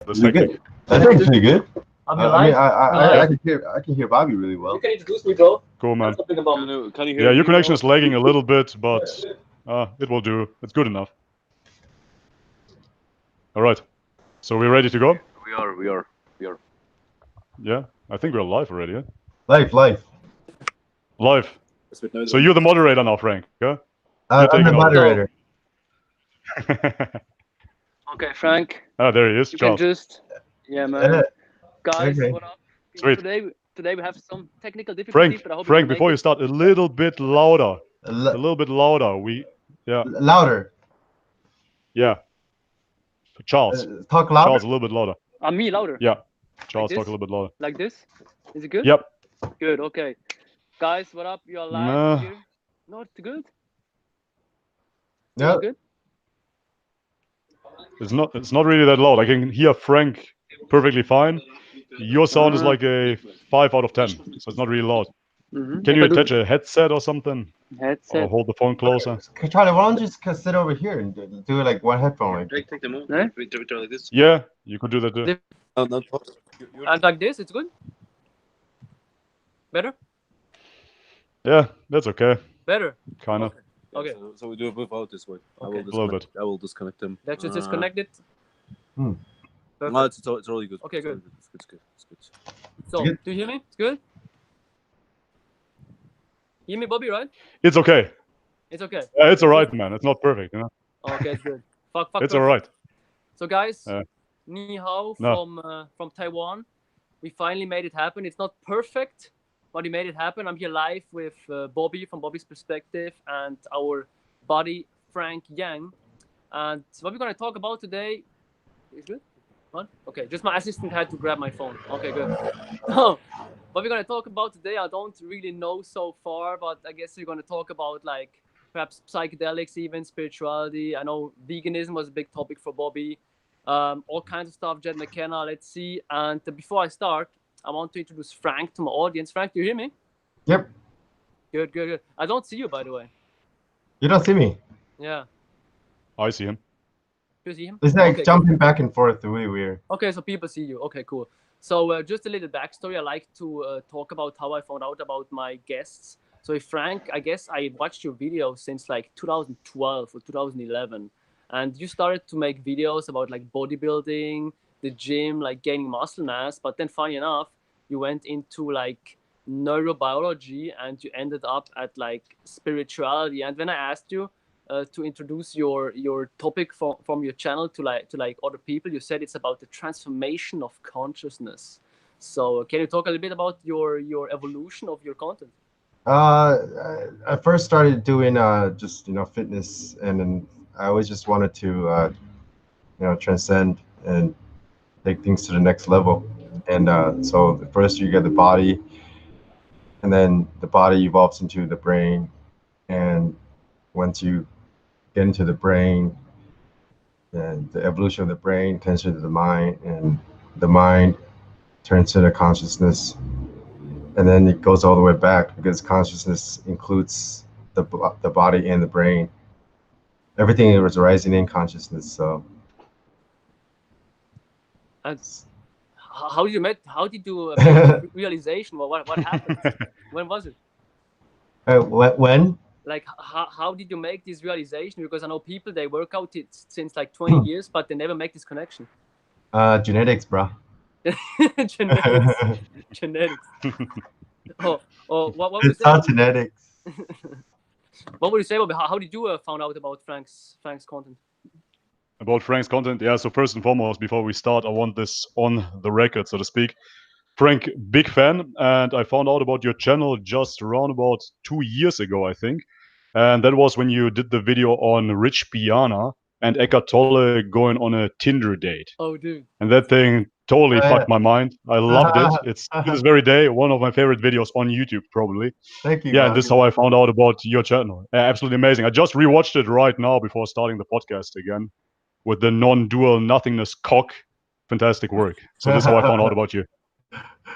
This technique. That's actually good. I mean, Live? I can hear Bobby really well. You can introduce me, bro. Cool, man. Something about No, can you hear Yeah, me your connection now? is lagging a little bit, but it will do. It's good enough. All right. So we're ready to go? We are. Yeah, I think we're live already. Yeah? Life. Live. So you're the moderator now, Frank. Yeah. I'm taking the over. moderator. Okay, Frank. Ah, there he is. You can Charles. just, yeah, man. Guys, Okay. what up? Sweet. Today we have some technical difficulties, Frank, but I hope Frank, you can before make you it. start, a little bit louder. A little bit louder. Louder. Yeah. Charles. Talk louder. Charles, a little bit louder. Me louder. Yeah. Charles, this? talk a little bit louder. Like this? Is it good? Yep. Good. Okay. Guys, what up? You're live Nah. here. Not good. Yeah. Not good. It's not really that loud. I can hear Frank perfectly fine. Your sound is like a 5 out of 10, so it's not really loud. Can you attach a headset or something? Headset? Or hold the phone closer? Charlie, why don't you just sit over here and do like one headphone? Like Take them off. Eh? We do it like this. Yeah, you could do that too. And like this, it's good. Better. Yeah, that's okay. Better. Kind of. Okay. So we do it without this way. Okay. A little bit. I will disconnect them. Let's just disconnect it. Hmm. Perfect. No, it's really good. Okay, good. It's good. So, Good. do you hear me? It's good. Hear me, Bobby? Right? It's okay. It's okay. Yeah, it's alright, man. It's not perfect, you know. Okay, it's good. Fuck. It's perfect. alright. So, guys, Yeah. ni hao No. from Taiwan. We finally made it happen. It's not perfect, but we made it happen. I'm here live with Bobby from Bobby's perspective and our buddy Frank Yang. And what we're gonna talk about today is good. What? Okay, just my assistant had to grab my phone. Okay, good. What we're gonna talk about today, I don't really know so far, but I guess we're gonna talk about like perhaps psychedelics, even spirituality. I know veganism was a big topic for Bobby. All kinds of stuff, Jed McKenna. Let's see. And before I start, I want to introduce Frank to my audience. Frank, do you hear me? Yep. Good. I don't see you, by the way. You don't see me. Yeah. I see him. Do you see him? It's like Okay, jumping back and forth. Really weird. Okay, so people see you. Okay, cool. So just a little backstory. I like to talk about how I found out about my guests. So Frank, I guess I watched your videos since like 2012 or 2011. And you started to make videos about like bodybuilding, the gym, like gaining muscle mass. But then funny enough, you went into like neurobiology and you ended up at like spirituality. And when I asked you to introduce your topic from your channel to like other people, you said it's about the transformation of consciousness. So can you talk a little bit about your evolution of your content? I first started doing just fitness, and then I always just wanted to transcend and take things to the next level. And so first you get the body, and then the body evolves into the brain, and once you get into the brain, and the evolution of the brain turns into the mind, and the mind turns into consciousness, and then it goes all the way back because consciousness includes the body and the brain. Everything is rising in consciousness. So And how did you make the realization? What happened? When was it? when? Like how did you make this realization? Because I know people, they work out it since like 20 years, but they never make this connection. Genetics, bro. Genetics. What would you It's say? all genetics. What would you say about how did you found out about Frank's content? About Frank's content, yeah. So first and foremost, before we start, I want this on the record, so to speak. Frank, big fan, and I found out about your channel just around about 2 years ago, I think. And that was when you did the video on Rich Piana and Eckhart Tolle going on a Tinder date. Oh, dude. And that thing totally fucked my mind. I loved it. It's to this very day one of my favorite videos on YouTube, probably. Thank you. Yeah, and this is how I found out about your channel. Absolutely amazing. I just rewatched it right now before starting the podcast again with the non-dual nothingness cock. Fantastic work. So this is how I found out about you.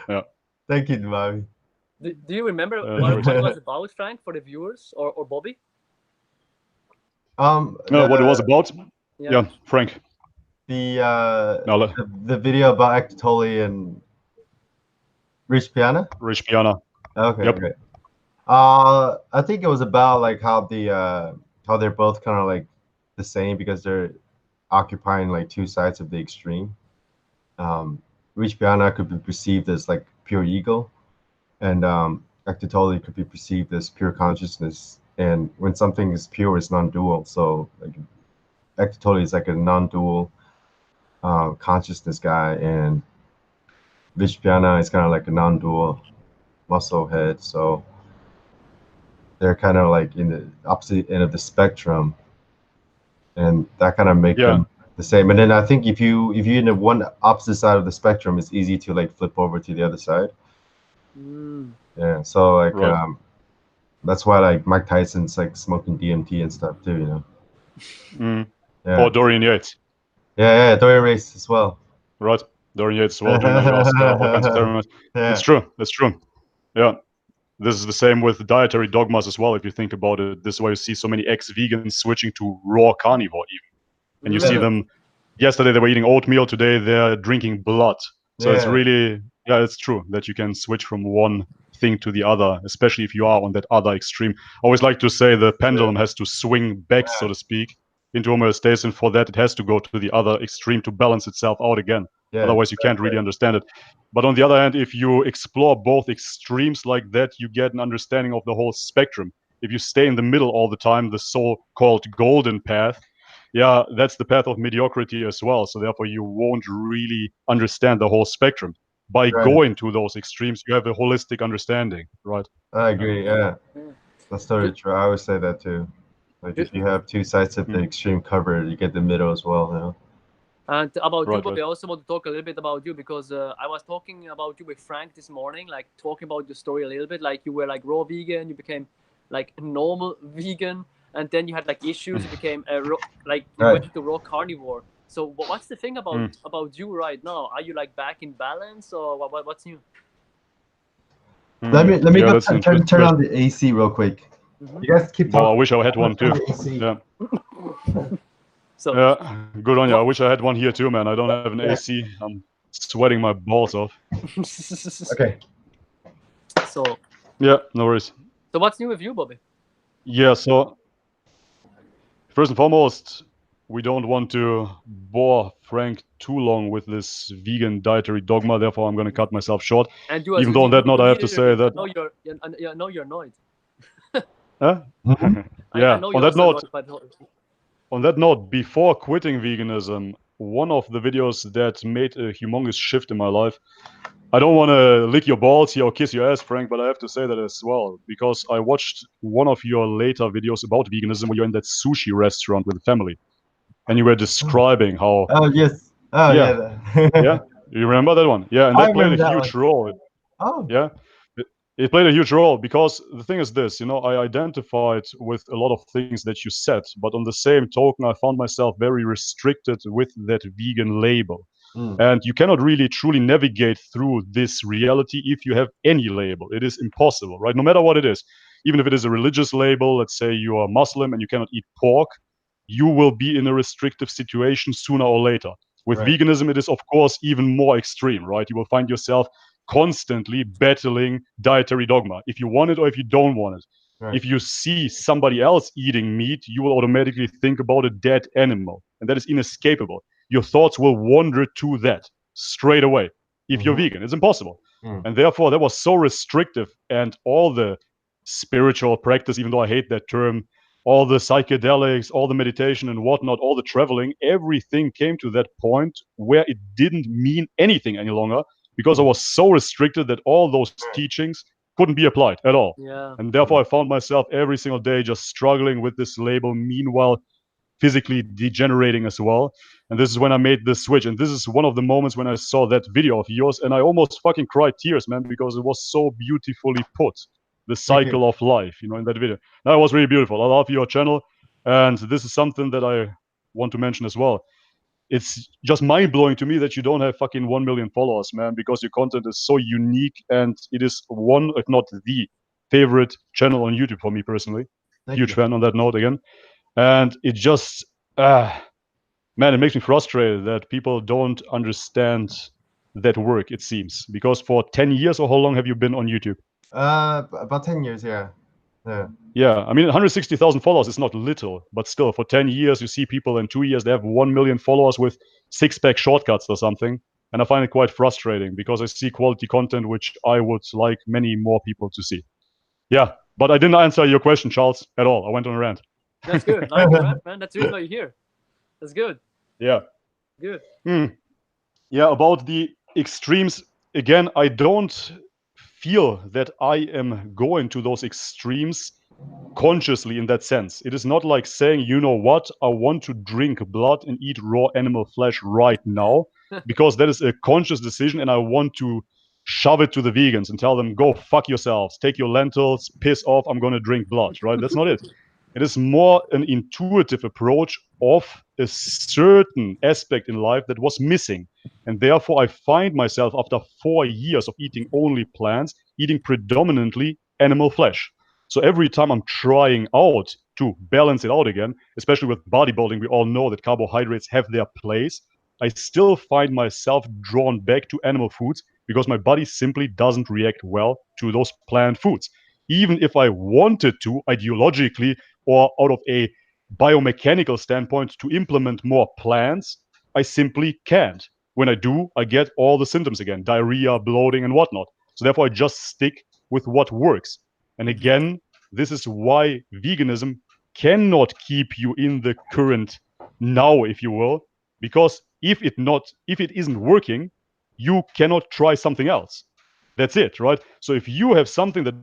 Yeah. Thank you, Bobby. Do you remember what it was about, Frank, for the viewers or Bobby? What it was about? Yeah, Frank. The video about Ectoli and Rich Piana. Rich Piana. Okay, Yep. okay. I think it was about like how they're both kind of like the same because they're occupying like two sides of the extreme. Rich Piana could be perceived as like pure ego, and Ectoli could be perceived as pure consciousness. And when something is pure, it's non-dual. So like Ectoli is like a non-dual consciousness guy, and Rich Piana is kind of like a non-dual muscle head. So they're kind of like in the opposite end of the spectrum, and that kind of make them the same. And then I think if you're in the one opposite side of the spectrum, it's easy to like flip over to the other side. Yeah, so like that's why like Mike Tyson's like smoking DMT and stuff too, you know. Yeah. Or Dorian Yates. Yeah, Dorian Yates as well. Right, Dorian Yates as well, doing ayahuasca, all kinds of ceremonies. Yeah. It's true. That's true. Yeah. This is the same with dietary dogmas as well. If you think about it, this is why you see so many ex-vegans switching to raw carnivore even. And you see them, yesterday they were eating oatmeal, today they're drinking blood. So it's really, it's true that you can switch from one thing to the other, especially if you are on that other extreme. I always like to say the pendulum has to swing back, so to speak, into homeostasis, and for that it has to go to the other extreme to balance itself out again. Otherwise you can't really understand it. But on the other hand, if you explore both extremes like that, you get an understanding of the whole spectrum. If you stay in the middle all the time, the so-called golden path, that's the path of mediocrity as well. So therefore you won't really understand the whole spectrum. By going to those extremes, you have a holistic understanding, right? I agree, yeah. That's totally true. I always say that too. Like if you have two sides of the extreme covered, you get the middle as well, you know. And about you, Bobby, I also want to talk a little bit about you because I was talking about you with Frank this morning, like talking about your story a little bit. Like you were like raw vegan, you became like a normal vegan, and then you had like issues. You became like you went into raw carnivore. So what's the thing about you right now? Are you like back in balance, or what's new? Let me go turn on the AC real quick. You guys keep talking. Oh, I wish I had one too. Yeah. So yeah, good on you. I wish I had one here too, man. I don't have an AC. I'm sweating my balls off. Okay. So yeah, no worries. So what's new with you, Bobby? Yeah, so first and foremost, we don't want to bore Frank too long with this vegan dietary dogma. Therefore, I'm going to cut myself short. And even though on that note, I have to say that. I know you're annoyed. Huh? I know you're on that note, before quitting veganism, one of the videos that made a humongous shift in my life, I don't want to lick your balls here or kiss your ass, Frank, but I have to say that as well, because I watched one of your later videos about veganism where you're in that sushi restaurant with the family, and you were describing how... Oh, yes. Oh, yeah. Yeah? You remember that one? Yeah, and that played a huge role. Oh. Yeah? It played a huge role because the thing is this, you know, I identified with a lot of things that you said, but on the same token, I found myself very restricted with that vegan label. And you cannot really truly navigate through this reality if you have any label. It is impossible, right? No matter what it is. Even if it is a religious label, let's say you are Muslim and you cannot eat pork, you will be in a restrictive situation sooner or later. With veganism, it is, of course, even more extreme, right? You will find yourself constantly battling dietary dogma, if you want it or if you don't want it. If you see somebody else eating meat, you will automatically think about a dead animal, and that is inescapable. Your thoughts will wander to that straight away. If you're vegan, it's impossible. And therefore, that was so restrictive, and all the spiritual practice, even though I hate that term, all the psychedelics, all the meditation and whatnot, all the traveling, everything came to that point where it didn't mean anything any longer, because I was so restricted that all those teachings couldn't be applied at all. And therefore, I found myself every single day just struggling with this label, meanwhile physically degenerating as well. And this is when I made the switch. And this is one of the moments when I saw that video of yours, and I almost fucking cried tears, man, because it was so beautifully put. The cycle of life, you know, in that video. That was really beautiful. I love your channel. And this is something that I want to mention as well. It's just mind-blowing to me that you don't have fucking 1 million followers, man, because your content is so unique, and it is one, if not the favorite channel on YouTube for me personally. Huge fan on that note again. And it just man, it makes me frustrated that people don't understand that work, it seems. Because for 10 years, or how long have you been on YouTube? About 10 years, yeah. Yeah, I mean, 160,000 followers is not little, but still, for 10 years, you see people in 2 years, they have 1 million followers with six-pack shortcuts or something. And I find it quite frustrating because I see quality content which I would like many more people to see. Yeah, but I didn't answer your question, Charles, at all. I went on a rant. That's good. Like the rant, man. That's the reason why you're here. That's good. Yeah. Good. Yeah, about the extremes, again, I don't feel that I am going to those extremes consciously in that sense. It is not like saying, you know what, I want to drink blood and eat raw animal flesh right now, because that is a conscious decision and I want to shove it to the vegans and tell them, go fuck yourselves, take your lentils, piss off, I'm going to drink blood, right? That's not it. It is more an intuitive approach of a certain aspect in life that was missing. And therefore, I find myself after 4 years of eating only plants, eating predominantly animal flesh. So every time I'm trying out to balance it out again, especially with bodybuilding, we all know that carbohydrates have their place. I still find myself drawn back to animal foods because my body simply doesn't react well to those plant foods. Even if I wanted to, ideologically or out of a biomechanical standpoint, to implement more plants, I simply can't. When I do, I get all the symptoms again, diarrhea, bloating, and whatnot. So therefore, I just stick with what works. And again, this is why veganism cannot keep you in the current now, if you will, because if it isn't working, you cannot try something else. That's it, right? So if you have something that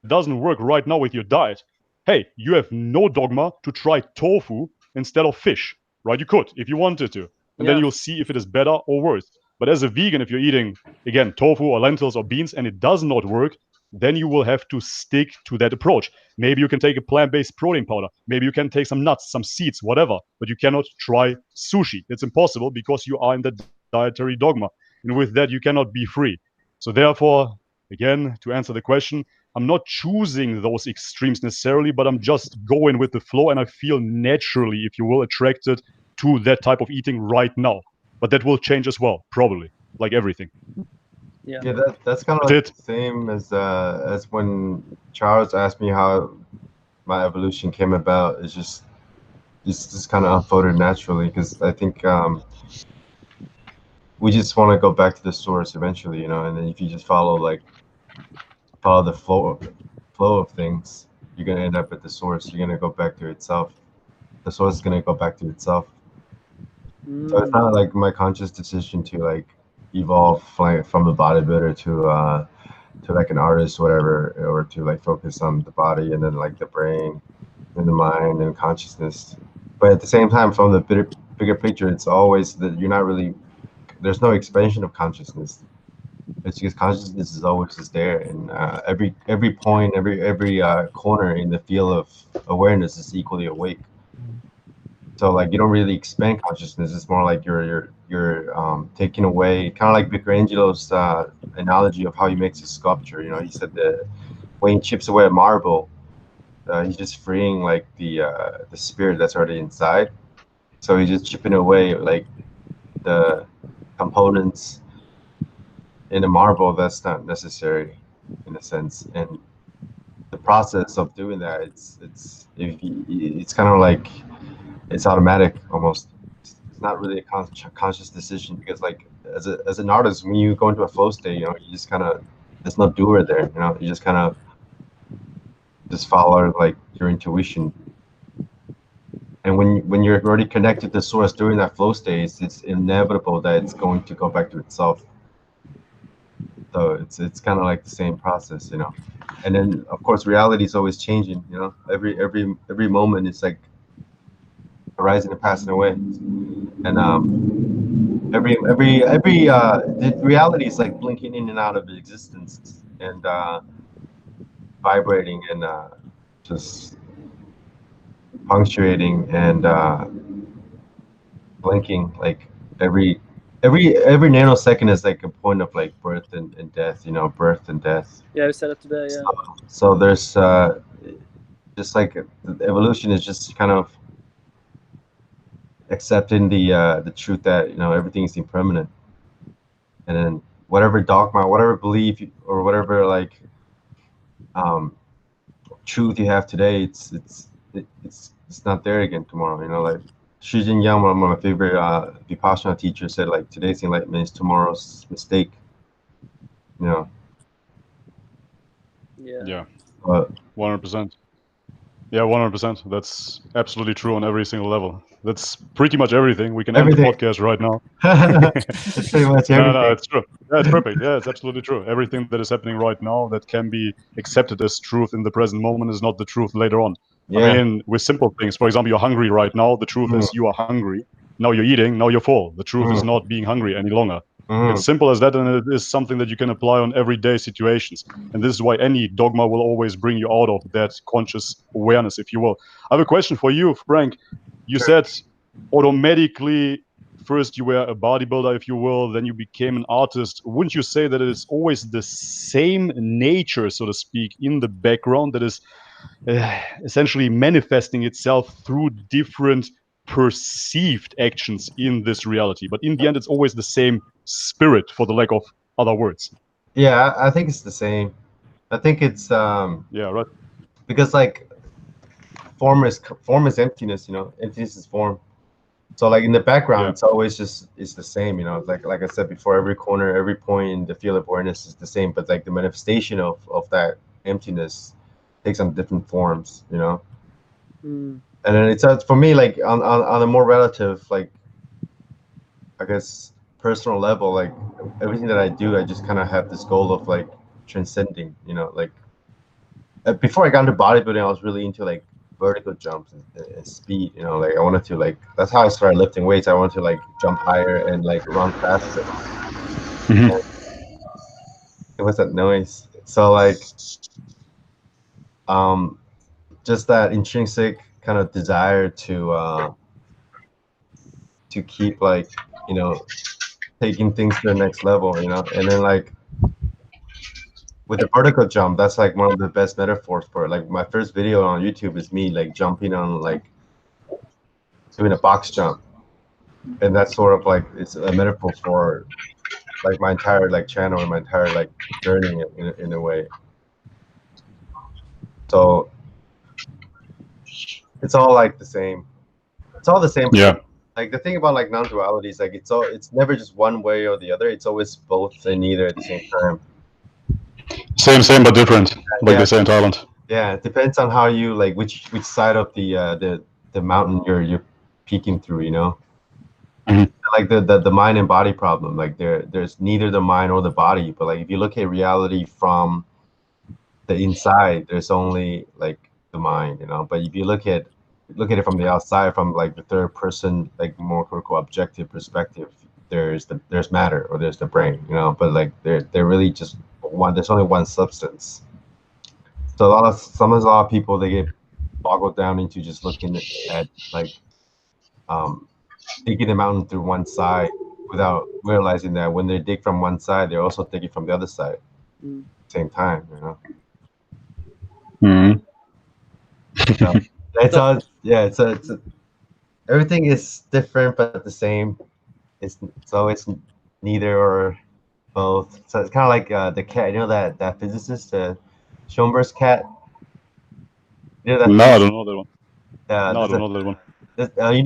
doesn't work right now with your diet, hey, you have no dogma to try tofu instead of fish, right? You could if you wanted to, and then you'll see if it is better or worse. But as a vegan, if you're eating, again, tofu or lentils or beans and it does not work, then you will have to stick to that approach. Maybe you can take a plant-based protein powder. Maybe you can take some nuts, some seeds, whatever, but you cannot try sushi. It's impossible because you are in the dietary dogma. And with that, you cannot be free. So therefore, again, to answer the question, I'm not choosing those extremes necessarily, but I'm just going with the flow and I feel naturally, if you will, attracted to that type of eating right now. But that will change as well, probably, like everything. Yeah. Yeah, that's kind of like the same as when Charles asked me how my evolution came about. It's just kind of unfolded naturally because I think we just want to go back to the source eventually, you know. And then if you just follow the flow of things, you're gonna end up at the source. You're gonna go back to itself. The source is gonna go back to itself. So it's not like my conscious decision to like evolve like from a bodybuilder to like an artist, whatever, or to like focus on the body and then like the brain and the mind and consciousness. But at the same time, from the bigger picture, it's always that you're not really. There's no expansion of consciousness. It's just consciousness is always just there, and every point, every corner in the field of awareness is equally awake. So like you don't really expand consciousness. It's more like you're taking away, kind of like Michelangelo's analogy of how he makes his sculpture. You know, he said that when he chips away a marble, he's just freeing like the spirit that's already inside. So he's just chipping away like the components in a marble that's not necessary in a sense. And the process of doing that, it's kind of like it's automatic almost. It's not really a conscious decision because like as an artist, when you go into a flow state, you know, you just kind of, there's no doer there, you know, you just kind of just follow like your intuition. And when you're already connected to source during that flow state, it's inevitable that it's going to go back to itself. So it's kind of like the same process, you know. And then of course reality is always changing, you know. Every moment it's like arising and passing away. And the reality is like blinking in and out of existence and vibrating and just punctuating and blinking. Like every nanosecond is like a point of like birth and death, you know, birth and death. Yeah, we said it today. Yeah. So there's just like the evolution is just kind of accepting the truth that everything is impermanent, and then whatever dogma, whatever belief, or whatever like truth you have today, it's not there again tomorrow. Like Xi Jinping, one of my favorite Vipassana teachers, said like today's enlightenment is tomorrow's mistake. Yeah. Yeah. But 100%. Yeah, 100%. That's absolutely true on every single level. That's pretty much everything. We can end the Everything. podcast right now. It's pretty much everything. No, it's true. Yeah, it's perfect. Yeah, it's absolutely true. Everything that is happening right now that can be accepted as truth in the present moment is not the truth later on. Yeah. I mean, with simple things. For example, you're hungry right now. The truth is you are hungry. Now you're eating. Now you're full. The truth is not being hungry any longer. It's simple as that, and it is something that you can apply on everyday situations. And this is why any dogma will always bring you out of that conscious awareness, if you will. I have a question for you, Frank. You said automatically first you were a bodybuilder, if you will, then you became an artist. Wouldn't you say that it is always the same nature, so to speak, in the background that is essentially manifesting itself through different perceived actions in this reality? But in the end, it's always the same spirit, for the lack of other words. Yeah, I think it's the same. I think it's Yeah, right. because like form is emptiness. Emptiness is form. So like in the background, Yeah. it's always it's the same. Like I said before, every corner, every point in the field of awareness is the same. But like the manifestation of that emptiness takes on different forms. And then it's for me like on a more relative, like I guess personal level, like everything that I do, I just kind of have this goal of like transcending. Like before I got into bodybuilding, I was really into like vertical jumps and speed. Like I wanted to like that's how I started lifting weights. I wanted to like jump higher and like run faster. It was that noise. So like just that intrinsic kind of desire to keep like taking things to the next level, and then like with the vertical jump, that's like one of the best metaphors for it. Like my first video on YouTube is me like jumping on like doing a box jump, and that's sort of like it's a metaphor for like my entire like channel and my entire like journey in a way. So it's all like the same. It's all the same. Yeah. Like the thing about like non-duality is like it's never just one way or the other. It's always both and neither at the same time. Same but different, like they say in Thailand. Yeah, it depends on how you like which side of the mountain you're peeking through. Like the mind and body problem. Like there's neither the mind or the body. But like if you look at reality from the inside, there's only like the mind. But if you look at it from the outside, from like the third person, like more critical objective perspective, there's matter or there's the brain. But like they're really just one. There's only one substance. So a lot of people, they get boggled down into just looking at like digging the mountain through one side without realizing that when they dig from one side, they're also digging from the other side at the same time. It's all it's everything is different but the same. It's always neither or both. So it's kind of like the cat. That physicist, Schoenberg's cat. No, I don't know that one. No, I don't know that one. You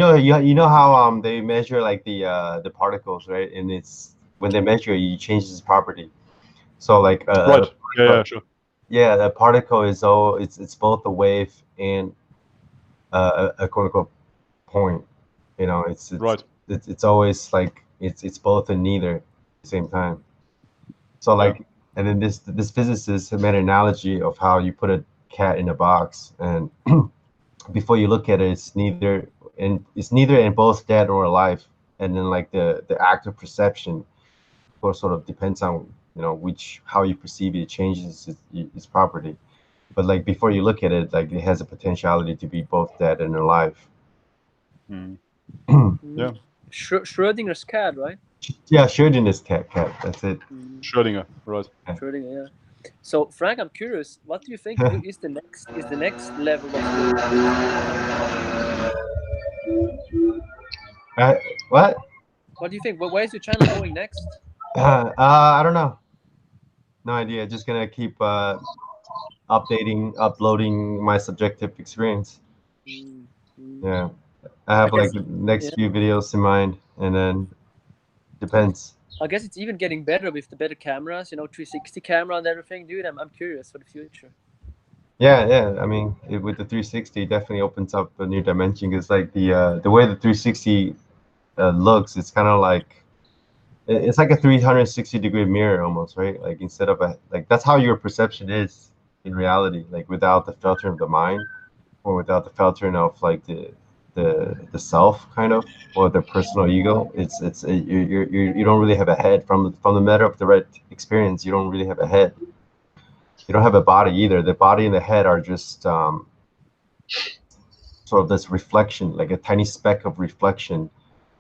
know how they measure like the particles, right? And it's when they measure, it changes its property. So like right. Yeah, sure. Yeah, the particle is it's both a wave and a quote unquote point. It's right. It's always like it's both and neither at the same time. So like, and then this physicist made an analogy of how you put a cat in a box, and before you look at it, it's neither and both dead or alive. And then like the act of perception, of course, sort of depends on how you perceive it changes its property. But like before you look at it, like it has a potentiality to be both dead and alive. Yeah. Schrödinger's cat, right? Yeah, Schrödinger's cat. That's it. Schrödinger, right? Schrödinger, yeah. So Frank, I'm curious. What do you think is the next level of What? What do you think? Where's your channel going next? I don't know. No idea. Just gonna keep uploading my subjective experience. Mm. Yeah, I have guess- like the next yeah. few videos in mind, and then depends. I guess it's even getting better with the better cameras, 360 camera and everything, dude. I'm curious for the future. Yeah. I mean, with the 360, it definitely opens up a new dimension. Because like the way the 360 looks, it's kind of like it's like a 360-degree mirror almost, right? Like instead of that's how your perception is in reality, like without the filtering of the mind, or without the filtering of like the self kind of, or the personal ego. You don't really have a head from the matter of direct experience. You don't really have a head. You don't have a body either. The body and the head are just sort of this reflection, like a tiny speck of reflection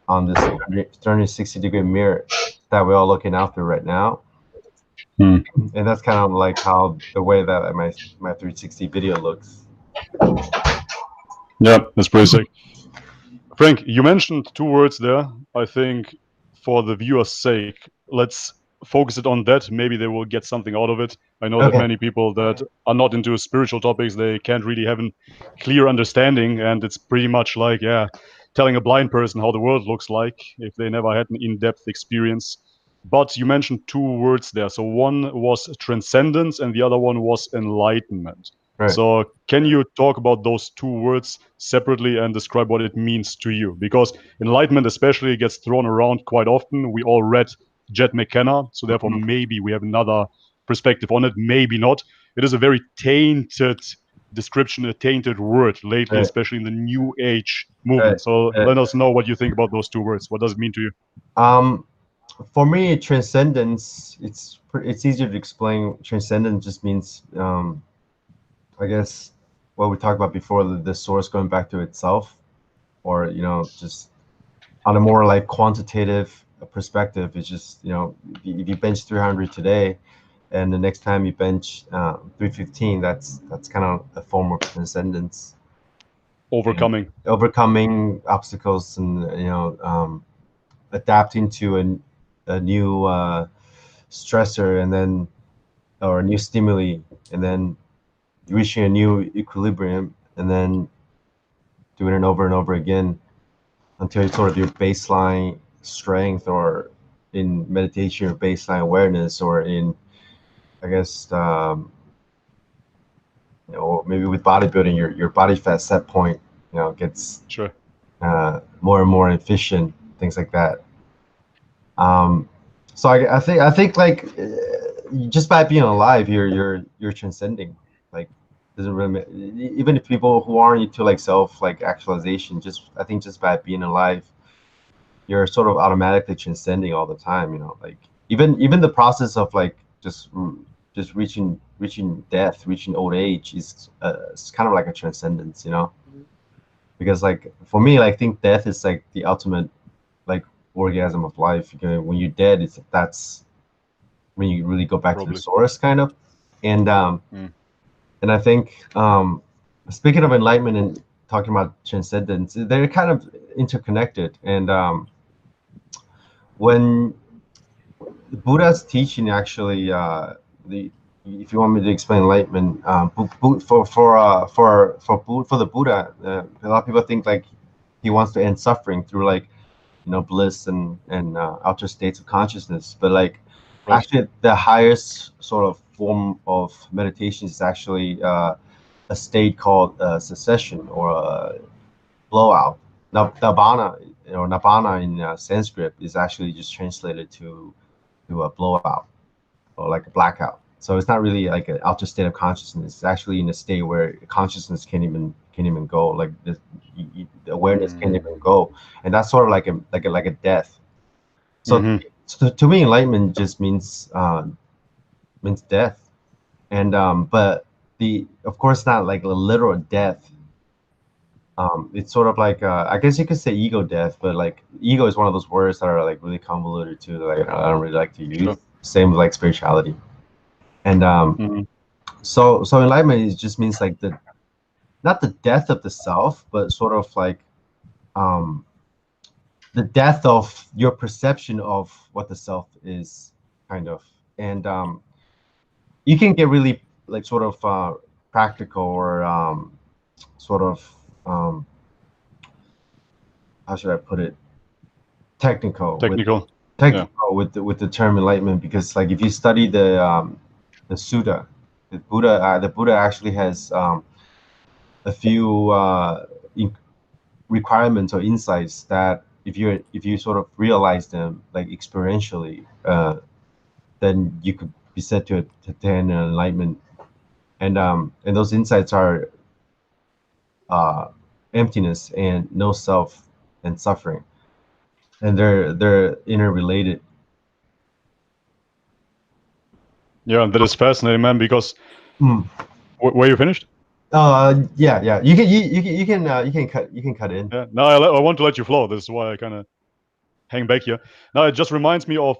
on this 360-degree mirror that we're all looking out through right now. And that's kind of like how the way that my 360 video looks. Yeah, that's pretty sick. Frank, you mentioned two words there. I think for the viewer's sake, let's focus it on that. Maybe they will get something out of it. I know that Okay. many people that are not into spiritual topics, they can't really have a clear understanding, and it's pretty much like, telling a blind person how the world looks like if they never had an in-depth experience. But you mentioned two words there. So one was transcendence and the other one was enlightenment. Right. So can you talk about those two words separately and describe what it means to you? Because enlightenment especially gets thrown around quite often. We all read Jet McKenna, so therefore maybe we have another perspective on it, maybe not. It is a very tainted description, a tainted word lately, Right. especially in the new age movement. Right. So Right. let us know what you think about those two words. What does it mean to you? For me, transcendence, it's easier to explain. Transcendence just means I guess what we talked about before, the source going back to itself, or just on a more like quantitative perspective. It's just if you bench 300 today, and the next time you bench 315, that's kind of a form of transcendence. Overcoming obstacles, and adapting to a new stressor, and then or a new stimuli, and then reaching a new equilibrium, and then doing it over and over again until it's sort of your baseline strength, or in meditation your baseline awareness, or in I guess maybe with bodybuilding your body fat set point gets more and more efficient, things like that. So I think like just by being alive, you're transcending. Like, doesn't really even if people who aren't into like self like actualization, I think just by being alive, you're sort of automatically transcending all the time. Like even the process of like just reaching death, reaching old age is it's kind of like a transcendence. Because like for me, I think death is like the ultimate like orgasm of life. When you're dead, that's when you really go back to the source, kind of. And I think speaking of enlightenment and talking about transcendence, they're kind of interconnected. And when Buddha's teaching, actually, if you want me to explain enlightenment, for the Buddha, a lot of people think like he wants to end suffering through like bliss and outer states of consciousness, but like actually the highest sort of form of meditation is actually a state called cessation, or blowout. Nibbana or Nibbana in Sanskrit is actually just translated to a blowout, or like a blackout. So it's not really like an outer state of consciousness. It's actually in a state where consciousness can't even go. Like the awareness can't even go, and that's sort of like a death. So, to me, enlightenment just means death, and but of course not like a literal death. It's sort of like I guess you could say ego death, but like ego is one of those words that are like really convoluted too. Like I don't really like to use. Same with like spirituality. And so enlightenment just means like not the death of the self, but sort of like the death of your perception of what the self is, kind of. And you can get really like sort of practical or sort of how should I put it, technical Yeah. with the term enlightenment, because like if you study the Sutta, the Buddha actually has a few requirements or insights that if you sort of realize them like experientially, then you could be said to attain enlightenment. And those insights are emptiness and no self and suffering, and they're interrelated. Yeah, that is fascinating, man. Because were you finished? Yeah. You can cut in. Yeah. No, I want to let you flow. This is why I kind of hang back here. Now it just reminds me of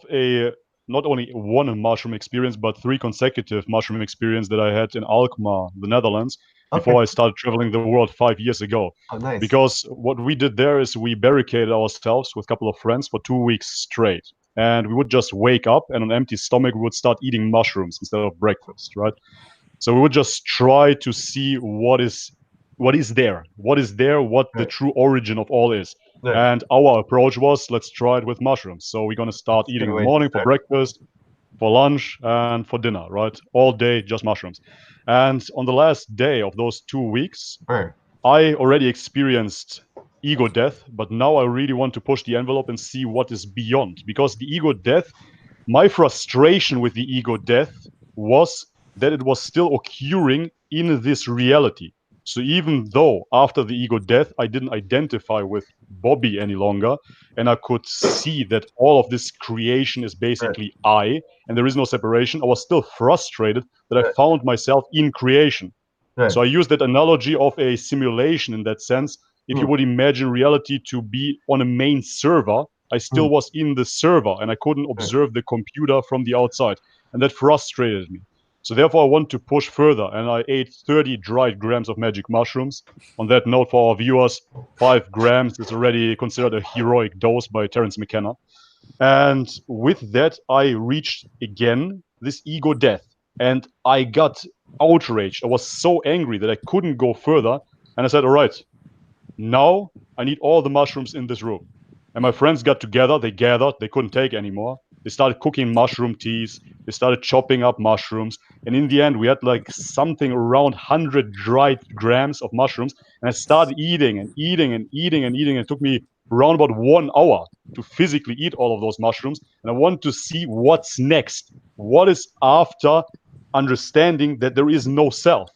not only one mushroom experience, but 3 consecutive mushroom experience that I had in Alkmaar, the Netherlands, before I started traveling the world 5 years ago. Oh, nice. Because what we did there is we barricaded ourselves with a couple of friends for 2 weeks straight. And we would just wake up and on an empty stomach, we would start eating mushrooms instead of breakfast, right? So we would just try to see what is there, what the true origin of all is. Right. And our approach was, let's try it with mushrooms. So we're going to start eating in the morning for breakfast, for lunch, and for dinner, right? All day, just mushrooms. And on the last day of those 2 weeks, I already experienced ego death, but now I really want to push the envelope and see what is beyond. Because the ego death, my frustration with the ego death was that it was still occurring in this reality. So even though after the ego death, I didn't identify with Bobby any longer, and I could see that all of this creation is basically I, and there is no separation, I was still frustrated that I found myself in creation. So I use that analogy of a simulation in that sense. If you would imagine reality to be on a main server, I still was in the server and I couldn't observe the computer from the outside. And that frustrated me. So therefore, I want to push further. And I ate 30 dried grams of magic mushrooms. On that note, for our viewers, 5 grams is already considered a heroic dose by Terence McKenna. And with that, I reached again this ego death. And I got outraged. I was so angry that I couldn't go further. And I said, all right, now I need all the mushrooms in this room. And my friends got together, they gathered, they couldn't take anymore. They started cooking mushroom teas, they started chopping up mushrooms. And in the end, we had like something around 100 dried grams of mushrooms. And I started eating and eating and eating and eating. And it took me around about 1 hour to physically eat all of those mushrooms. And I want to see what's next. What is after understanding that there is no self?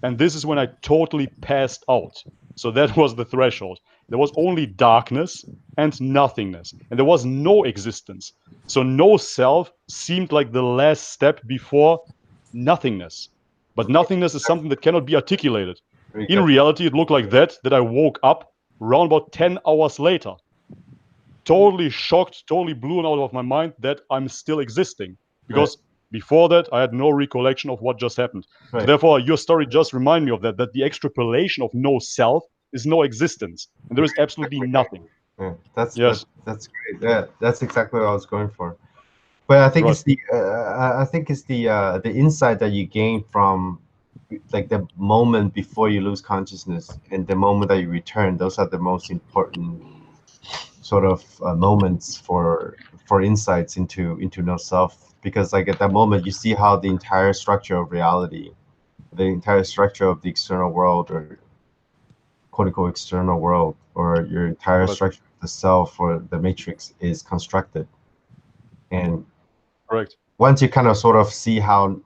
And this is when I totally passed out. So that was the threshold. There was only darkness and nothingness, and there was no existence. So no self seemed like the last step before nothingness. But nothingness is something that cannot be articulated. In reality, it looked like that I woke up around about 10 hours later. Totally shocked, totally blown out of my mind that I'm still existing. Because before that, I had no recollection of what just happened. So therefore, your story just reminded me of that the extrapolation of no self is no existence. And there is absolutely nothing. That's great. Yeah, that's exactly what I was going for. But I think it's the insight that you gain from like the moment before you lose consciousness and the moment that you return. Those are the most important sort of moments for insights into no self, because like at that moment you see how the entire structure of reality, the entire structure of the external world, or quote unquote external world, or your entire structure of the self or the matrix is constructed. And once you kind of sort of see how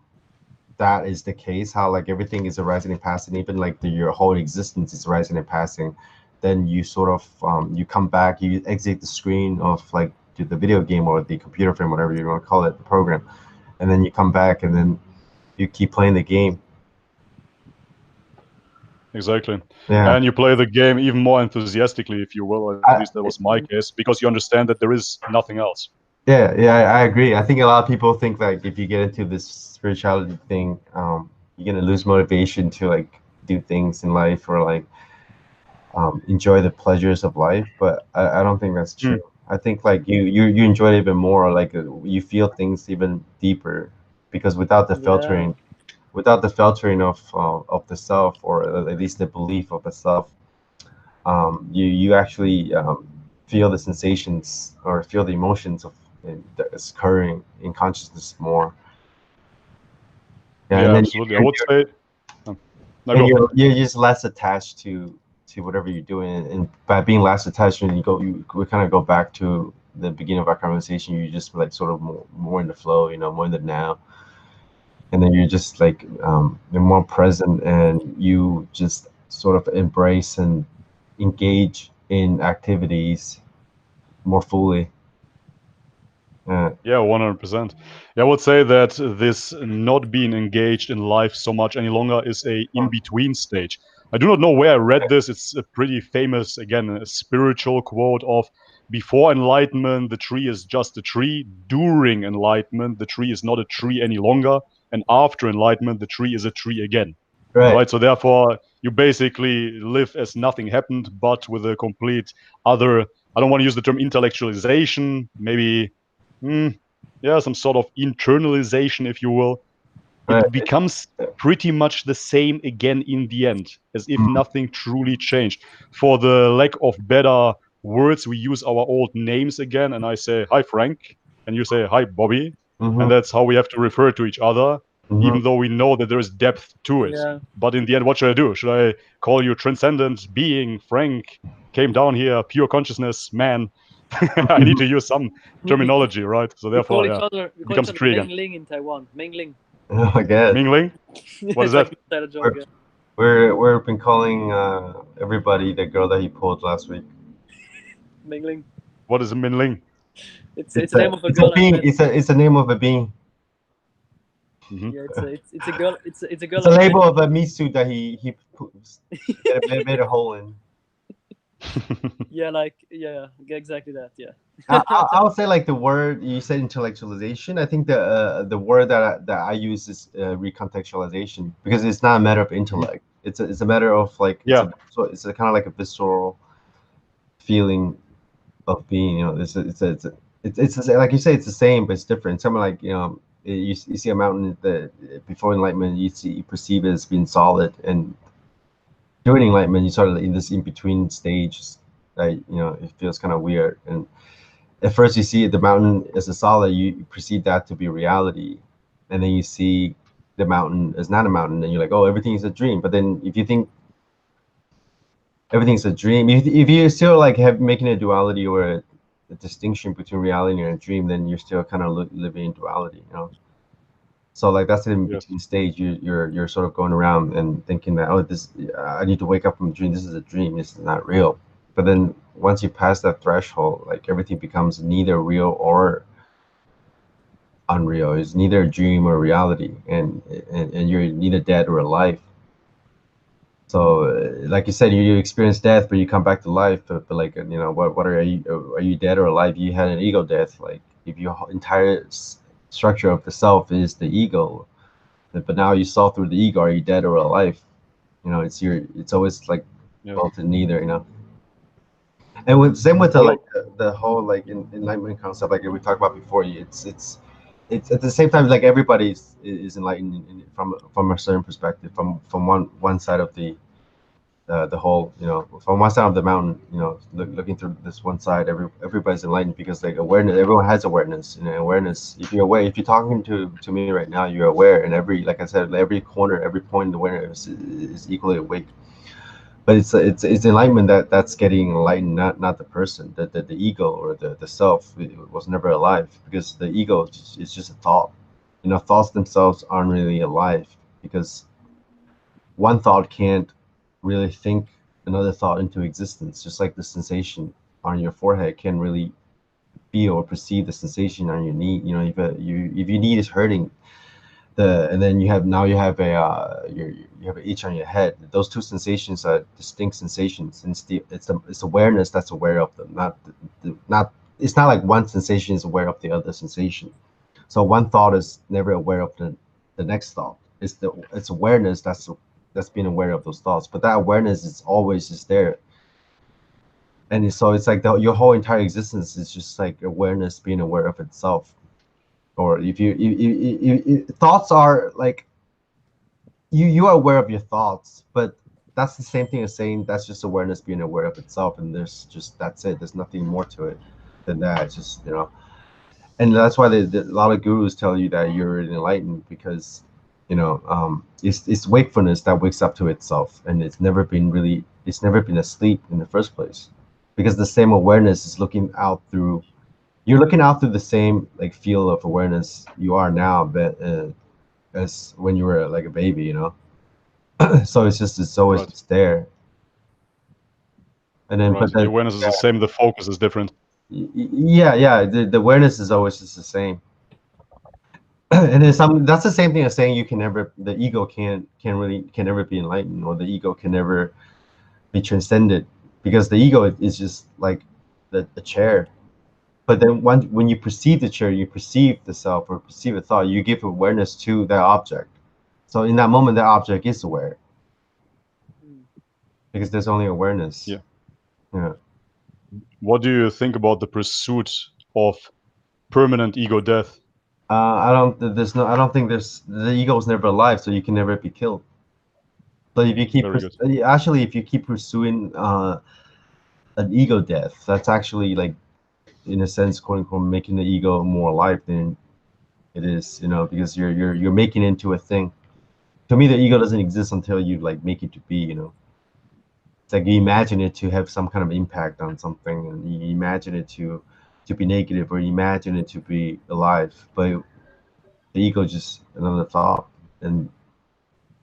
that is the case, how like everything is arising and passing, even like your whole existence is arising and passing, then you sort of you come back, you exit the screen of like the video game or the computer frame, whatever you want to call it, the program, and then you come back and then you keep playing the game. Exactly. Yeah. And you play the game even more enthusiastically, if you will. At least that was my case, because you understand that there is nothing else. Yeah, I agree. I think a lot of people think like if you get into this spirituality thing, you're gonna lose motivation to like do things in life, or like enjoy the pleasures of life, but I don't think that's true. I think like you enjoy it even more, like you feel things even deeper, because without the filtering of the self, or at least the belief of the self, you actually feel the sensations or feel the emotions of that's occurring in consciousness more. Yeah, And then absolutely. I would say. No, and go. you're just less attached to whatever you're doing, and by being less attached, when we kind of go back to the beginning of our conversation, you just like sort of more in the flow, more in the now, and then you're just like you're more present, and you just sort of embrace and engage in activities more fully. Yeah, 100%. Yeah, I would say that this not being engaged in life so much any longer is a in-between stage. I do not know where I read this. It's a pretty famous, again, a spiritual quote of before enlightenment, the tree is just a tree. During enlightenment, the tree is not a tree any longer. And after enlightenment, the tree is a tree again. Right. Right? So therefore, you basically live as nothing happened, but with a complete other, I don't want to use the term intellectualization, maybe yeah, some sort of internalization, if you will. Right. It becomes pretty much the same again in the end, as if nothing truly changed. For the lack of better words, we use our old names again, and I say, "Hi, Frank," and you say, "Hi, Bobby," Mm-hmm. and that's how we have to refer to each other, Mm-hmm. even though we know that there is depth to it. Yeah. But in the end, what should I do? Should I call you transcendent being, Frank, came down here, pure consciousness, man? I need to use some terminology, right? So We call therefore, each yeah, other it becomes a tree again. Meng Ling in Taiwan. Meng Ling. Oh my God. Mingling? What is It's like that? an insider joke. Yeah. We've been calling everybody the girl that he pulled last week. Meng Ling. What is a Minling? It's the name of a girl I being. met. It's a name of a being. Mm-hmm. Yeah, it's a girl. It's a girl It's a I met. label of a meat suit that he made a hole in. Yeah, like yeah, exactly that. Yeah. I would say like the word you said intellectualization. I think the word that I use is recontextualization, because it's not a matter of intellect. It's a matter of like Yeah. it's a kind of like a visceral feeling of being. It's like you say, it's the same, but it's different. Something like you see a mountain that before enlightenment you perceive it as being solid, and during enlightenment you sort of in this in between stage that it feels kind of weird. And at first you see the mountain as a solid, you perceive that to be reality, and then you see the mountain as not a mountain, and you're like, oh, everything is a dream. But then if you think everything's a dream, if you still like making a duality or a distinction between reality and a dream, then you're still kind of living in duality. So like that's the in between stage. You're sort of going around and thinking that, oh, this I need to wake up from a dream. This is a dream. This is not real. But then once you pass that threshold, like everything becomes neither real or unreal. It's neither a dream or reality, and you're neither dead or alive. So like you said, you experience death, but you come back to life. But like what are you dead or alive? You had an ego death. Like if your entire structure of the self is the ego, but now you saw through the ego, are you dead or alive? It's always like both and neither. And same with the whole like enlightenment concept, like we talked about before. It's at the same time like everybody is enlightened from a certain perspective, from one side of the whole, from one side of the mountain, looking through this one side, everybody's enlightened, because like awareness, everyone has awareness. Awareness, if you're aware, if you're talking to me right now, you're aware, and like I said, every corner, every point in the awareness is equally awake. But it's enlightenment that's getting enlightened, not the person. The ego or the self, it was never alive, because the ego is just a thought. Thoughts themselves aren't really alive, because one thought can't really think another thought into existence. Just like the sensation on your forehead can really feel or perceive the sensation on your knee. If your knee is hurting, and then you have an itch on your head. Those two sensations are distinct sensations, and it's awareness that's aware of them. It's not like one sensation is aware of the other sensation. So one thought is never aware of the next thought. It's awareness that's being aware of those thoughts. But that awareness is always there. And so it's like your whole entire existence is just like awareness, being aware of itself. Or if thoughts are like you are aware of your thoughts, but that's the same thing as saying that's just awareness being aware of itself, and that's it. There's nothing more to it than that. It's just, and that's why a lot of gurus tell you that you're enlightened, because it's wakefulness that wakes up to itself, and it's never been asleep in the first place, because the same awareness is you're looking out through the same like field of awareness you are now, but as when you were like a baby, so it's always Right. just there. And then, Right. but The awareness is the same. The focus is different. yeah, the awareness is always just the same. And then that's the same thing as saying the ego can never be enlightened, or the ego can never be transcended, because the ego is just like the chair. But then when you perceive the chair, you perceive the self or perceive a thought, you give awareness to that object. So in that moment, that object is aware, because there's only awareness. Yeah. Yeah. What do you think about the pursuit of permanent ego death? I don't think the ego is never alive, so you can never be killed. So if you keep if you keep pursuing an ego death, that's actually like, in a sense, quote unquote, making the ego more alive than it is, because you're making it into a thing. To me, the ego doesn't exist until you like make it to be, It's like you imagine it to have some kind of impact on something, and you imagine it to be negative, or you imagine it to be alive. But the ego is just another thought, and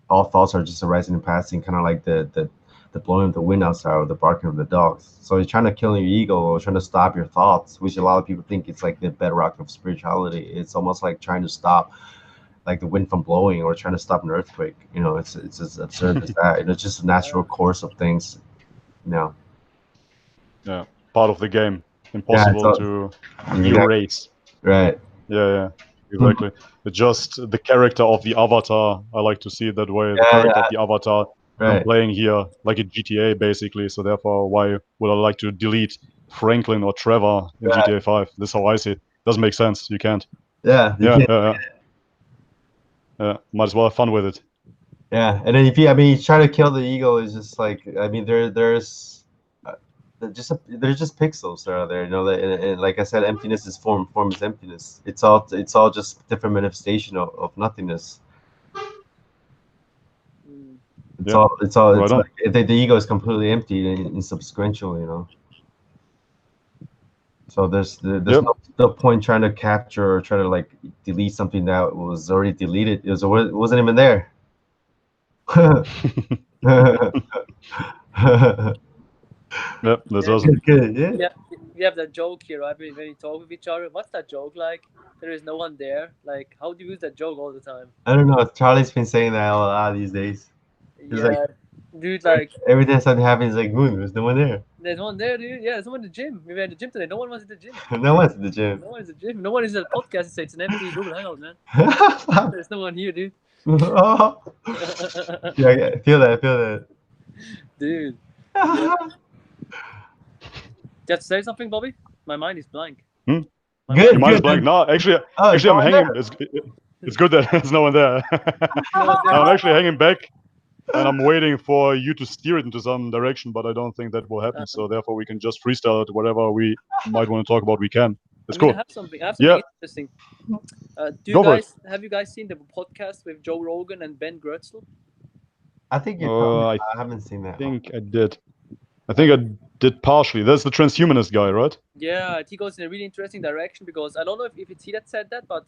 all thoughts are just arising and passing, kind of like the blowing of the wind outside, or the barking of the dogs. So you're trying to kill your ego, or trying to stop your thoughts, which a lot of people think it's like the bedrock of spirituality. It's almost like trying to stop like the wind from blowing, or trying to stop an earthquake. It's as absurd as that. It's just a natural course of things. Yeah, part of the game. Impossible to erase. Right. Yeah, exactly. It's just the character of the avatar. I like to see it that way. The character of the avatar. Right. I'm playing here like a GTA basically. So therefore, why would I like to delete Franklin or Trevor in GTA 5? This is how I see it. Doesn't make sense. You can't. Yeah. Yeah. Might as well have fun with it. Yeah, and then you try to kill the ego, is just like, there's just pixels that are there, and like I said, emptiness is form is emptiness. It's all just different manifestation of nothingness. It's like the ego is completely empty and insubsequential, so there's no point trying to capture or try to like delete something that was already deleted. It wasn't even there. Yep, that's awesome. Good, yeah. We have that joke here, right? When you talk with each other, what's that joke like? There is no one there. Like, how do you use that joke all the time? I don't know. Charlie's been saying that a lot these days. He's like, dude, like every time something happens, like, there's no one there. There's no one there, dude. Yeah, there's no one in the gym. We were at the gym today. No one was at the gym. No one's at the gym. No one is at the gym. No one is at the podcast. It's an empty Google Hangout, man. There's no one here, dude. Oh. Yeah, feel that. Dude. Yeah. Do you have to say something, Bobby? My mind is blank. Good. Your mind is blank. No, actually, I'm hanging. It's good that there's no one there. I'm actually hanging back, and I'm waiting for you to steer it into some direction, but I don't think that will happen. So therefore, we can just freestyle it. Whatever we might want to talk about, we can. It's cool. I have something interesting. Have you guys seen the podcast with Joe Rogan and Ben Grutzel? I think I haven't seen that. I think I did. I think I did partially. That's the transhumanist guy, right? Yeah, he goes in a really interesting direction, because I don't know if it's he that said that, but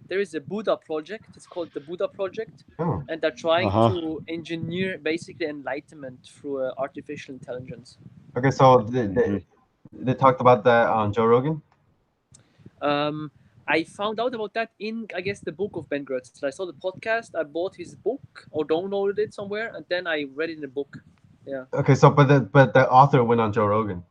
there is a Buddha project. It's called the Buddha Project, and they're trying to engineer basically enlightenment through artificial intelligence. Okay, so they talked about that on Joe Rogan? I found out about that in, I guess, the book of Ben Grutzel. I saw the podcast, I bought his book or downloaded it somewhere, and then I read it in the book. Yeah. Okay, so but the author went on Joe Rogan.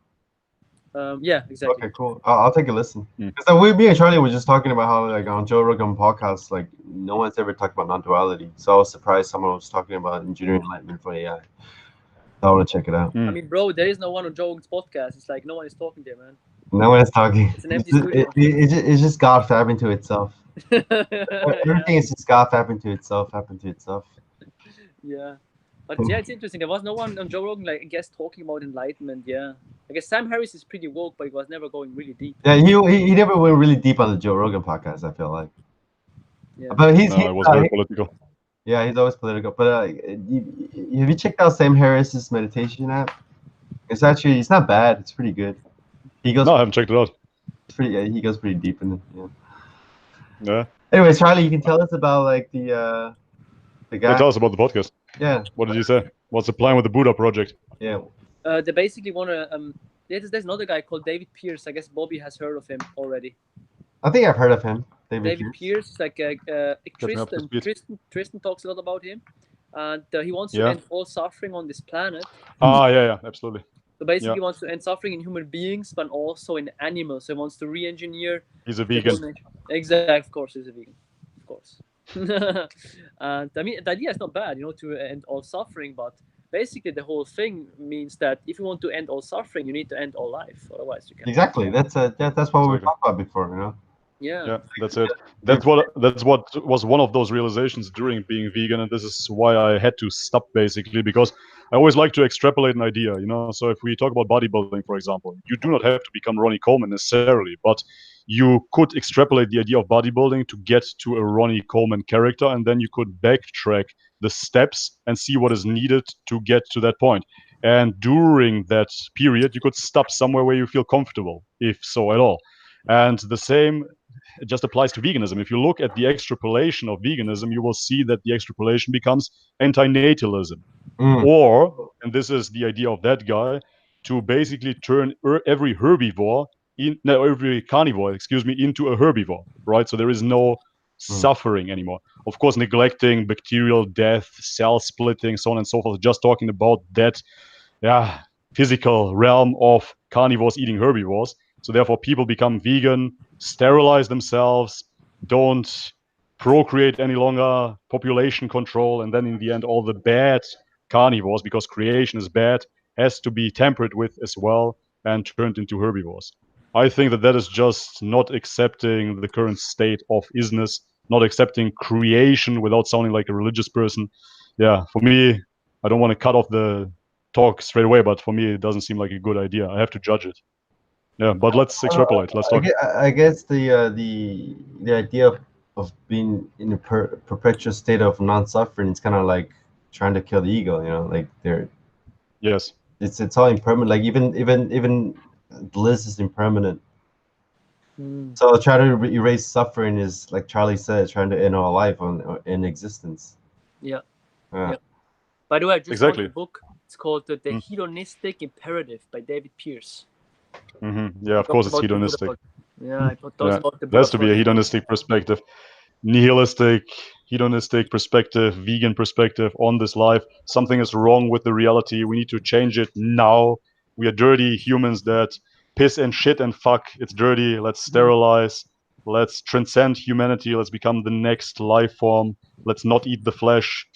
Yeah, exactly. Okay, cool. I'll take a listen. Because me and Charlie were just talking about how, like, on Joe Rogan podcast, like, no one's ever talked about non-duality. So I was surprised someone was talking about engineering enlightenment for AI. So I'll check it out. I mean, bro, there is no one on Joe Rogan's podcast. It's like no one is talking there, man. No one is talking. It's an empty studio. It's just God fapping to itself. Yeah. Everything is just God fapping to itself, Yeah. But yeah, it's interesting. There was no one on Joe Rogan, like, I guess, talking about enlightenment. Yeah. I guess Sam Harris is pretty woke, but he was never going really deep. Yeah, he never went really deep on the Joe Rogan podcast, I feel like. Yeah. But it was very political. Yeah, he's always political. But have you checked out Sam Harris's meditation app? It's not bad. It's pretty good. He goes. No, I haven't checked it out. He goes pretty deep in it. Yeah. Yeah. Anyways, Charlie, you can tell us about like the guy. Yeah, tell us about the podcast. Yeah. What did you say? What's the plan with the Buddha project? Yeah. They basically want to. There's another guy called David Pierce. I guess Bobby has heard of him already. I think I've heard of him. David Pierce is like Tristan talks a lot about him, and he wants to end all suffering on this planet. Yeah, absolutely. So basically, he wants to end suffering in human beings, but also in animals. So he wants to re-engineer. He's a vegan. Exactly, of course, he's a vegan. Of course. And I mean, the idea is not bad, to end all suffering, but basically the whole thing means that if you want to end all suffering, you need to end all life. Otherwise, you can't. Exactly. That's what we talked about before, Yeah, that's it. That's what was one of those realizations during being vegan, and this is why I had to stop basically, because I always like to extrapolate an idea, So if we talk about bodybuilding, for example, you do not have to become Ronnie Coleman necessarily, but you could extrapolate the idea of bodybuilding to get to a Ronnie Coleman character, and then you could backtrack the steps and see what is needed to get to that point. And during that period, you could stop somewhere where you feel comfortable, if so at all. And the same just applies to veganism. If you look at the extrapolation of veganism, you will see that the extrapolation becomes anti-natalism. Or, and this is the idea of that guy, to basically turn every carnivore, into a herbivore, right? So there is no suffering anymore. Of course, neglecting bacterial death, cell splitting, so on and so forth. Just talking about that, physical realm of carnivores eating herbivores. So therefore, people become vegan, sterilize themselves, don't procreate any longer, population control, and then in the end, all the bad carnivores, because creation is bad, has to be tampered with as well and turned into herbivores. I think that is just not accepting the current state of isness, not accepting creation without sounding like a religious person. Yeah, for me, I don't want to cut off the talk straight away, but for me, it doesn't seem like a good idea. I have to judge it. Yeah, but let's extrapolate. Let's talk. I guess the idea of being in a perpetual state of non-suffering is kind of like trying to kill the ego. Like Yes. It's all impermanent. Like even bliss is impermanent. So trying to erase suffering is, like Charlie said, trying to end all life in existence. Yeah. By the way, I just exactly. read a book. It's called The Hedonistic Imperative by David Pierce. Yeah, of course it's hedonistic. Yeah, it talks about the. There has to be a hedonistic perspective, nihilistic, hedonistic perspective, vegan perspective on this life. Something is wrong with the reality. We need to change it now. We are dirty humans that piss and shit and fuck. It's dirty. Let's sterilize. Let's transcend humanity. Let's become the next life form. Let's not eat the flesh.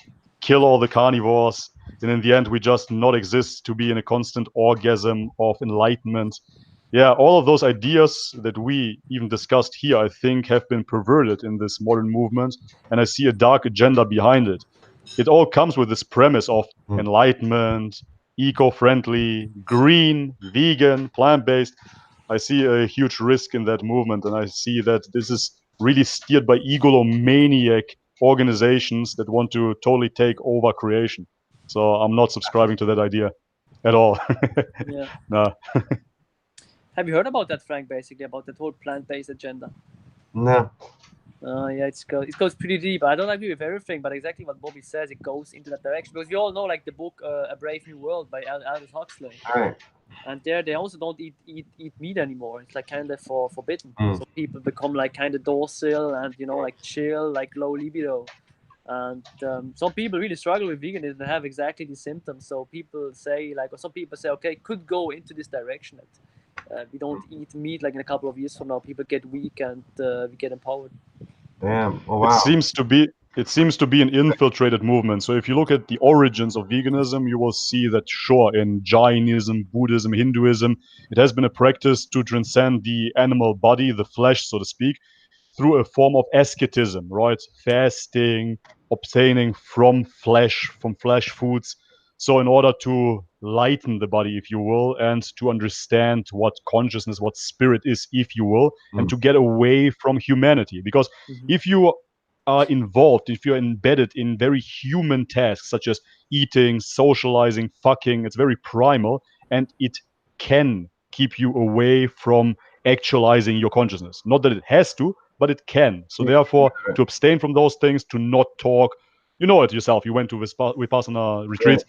Kill all the carnivores. And in the end, we just not exist to be in a constant orgasm of enlightenment. Yeah, all of those ideas that we even discussed here, I think, have been perverted in this modern movement. And I see a dark agenda behind it. It all comes with this premise of enlightenment, eco-friendly, green, vegan, plant-based. I see a huge risk in that movement. And I see that this is really steered by egomaniac organizations that want to totally take over creation. So I'm not subscribing to that idea at all. Yeah. No. Have you heard about that, Frank, basically, about that whole plant-based agenda? No. Yeah, it goes pretty deep. I don't agree with everything, but exactly what Bobby says, it goes into that direction. Because we all know, like, the book A Brave New World by Aldous Huxley. Right. And there they also don't eat meat anymore. It's like kind of forbidden. So people become like kind of docile and, like chill, like low libido. And some people really struggle with veganism and have exactly these symptoms. So people say, or some people say, okay, could go into this direction. That we don't eat meat, like in a couple of years from now, people get weak and we get empowered. Damn. Oh, wow. It seems to be it seems to be an infiltrated movement. So if you look at the origins of veganism, you will see that, sure, in Jainism, Buddhism, Hinduism, it has been a practice to transcend the animal body, the flesh, so to speak, through a form of asceticism, right? Fasting, abstaining from flesh foods. So in order to lighten the body, if you will, and to understand what consciousness, what spirit is, if you will, and to get away from humanity. Because if you are involved, if you're embedded in very human tasks such as eating, socializing, fucking, it's very primal, and it can keep you away from actualizing your consciousness. Not that it has to, but it can. So therefore, to abstain from those things, to not talk, you know it yourself. You went to Vipassana retreats,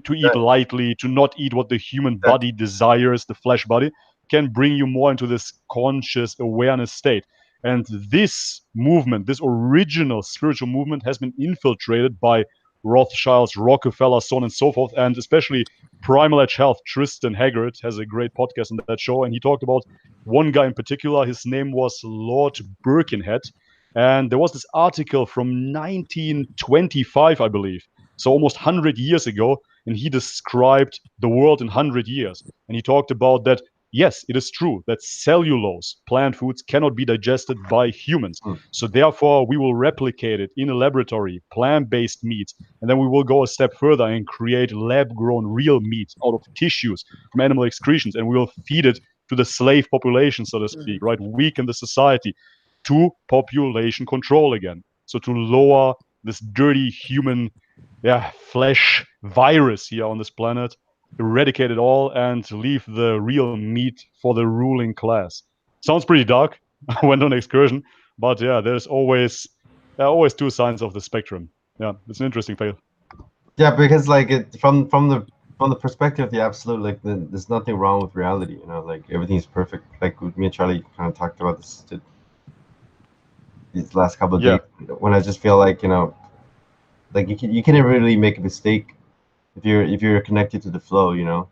to eat lightly, to not eat what the human body desires, the flesh body, can bring you more into this conscious awareness state. And this movement, this original spiritual movement, has been infiltrated by Rothschilds, Rockefeller, so on and so forth, and especially Primal Edge Health. Tristan Haggard has a great podcast on that show, and he talked about one guy in particular. His name was Lord Birkenhead, and there was this article from 1925, I believe, so almost 100 years ago, and he described the world in 100 years. And he talked about that, yes, it is true that cellulose, plant foods, cannot be digested by humans. So therefore, we will replicate it in a laboratory, plant-based meats, and then we will go a step further and create lab-grown real meat out of tissues from animal excretions, and we will feed it to the slave population, so to speak, right? Weaken the society to population control again. So to lower this dirty human flesh virus here on this planet, eradicate it all, and leave the real meat for the ruling class. Sounds pretty dark. I went on an excursion, but yeah, there are always two sides of the spectrum. Yeah, it's an interesting fail. Yeah, because like from the perspective of the absolute, like there's nothing wrong with reality, you know, like everything's perfect. Like me and Charlie kind of talked about this these last couple of days, when I just feel like, you know, like you can't really make a mistake if you're connected to the flow, you know.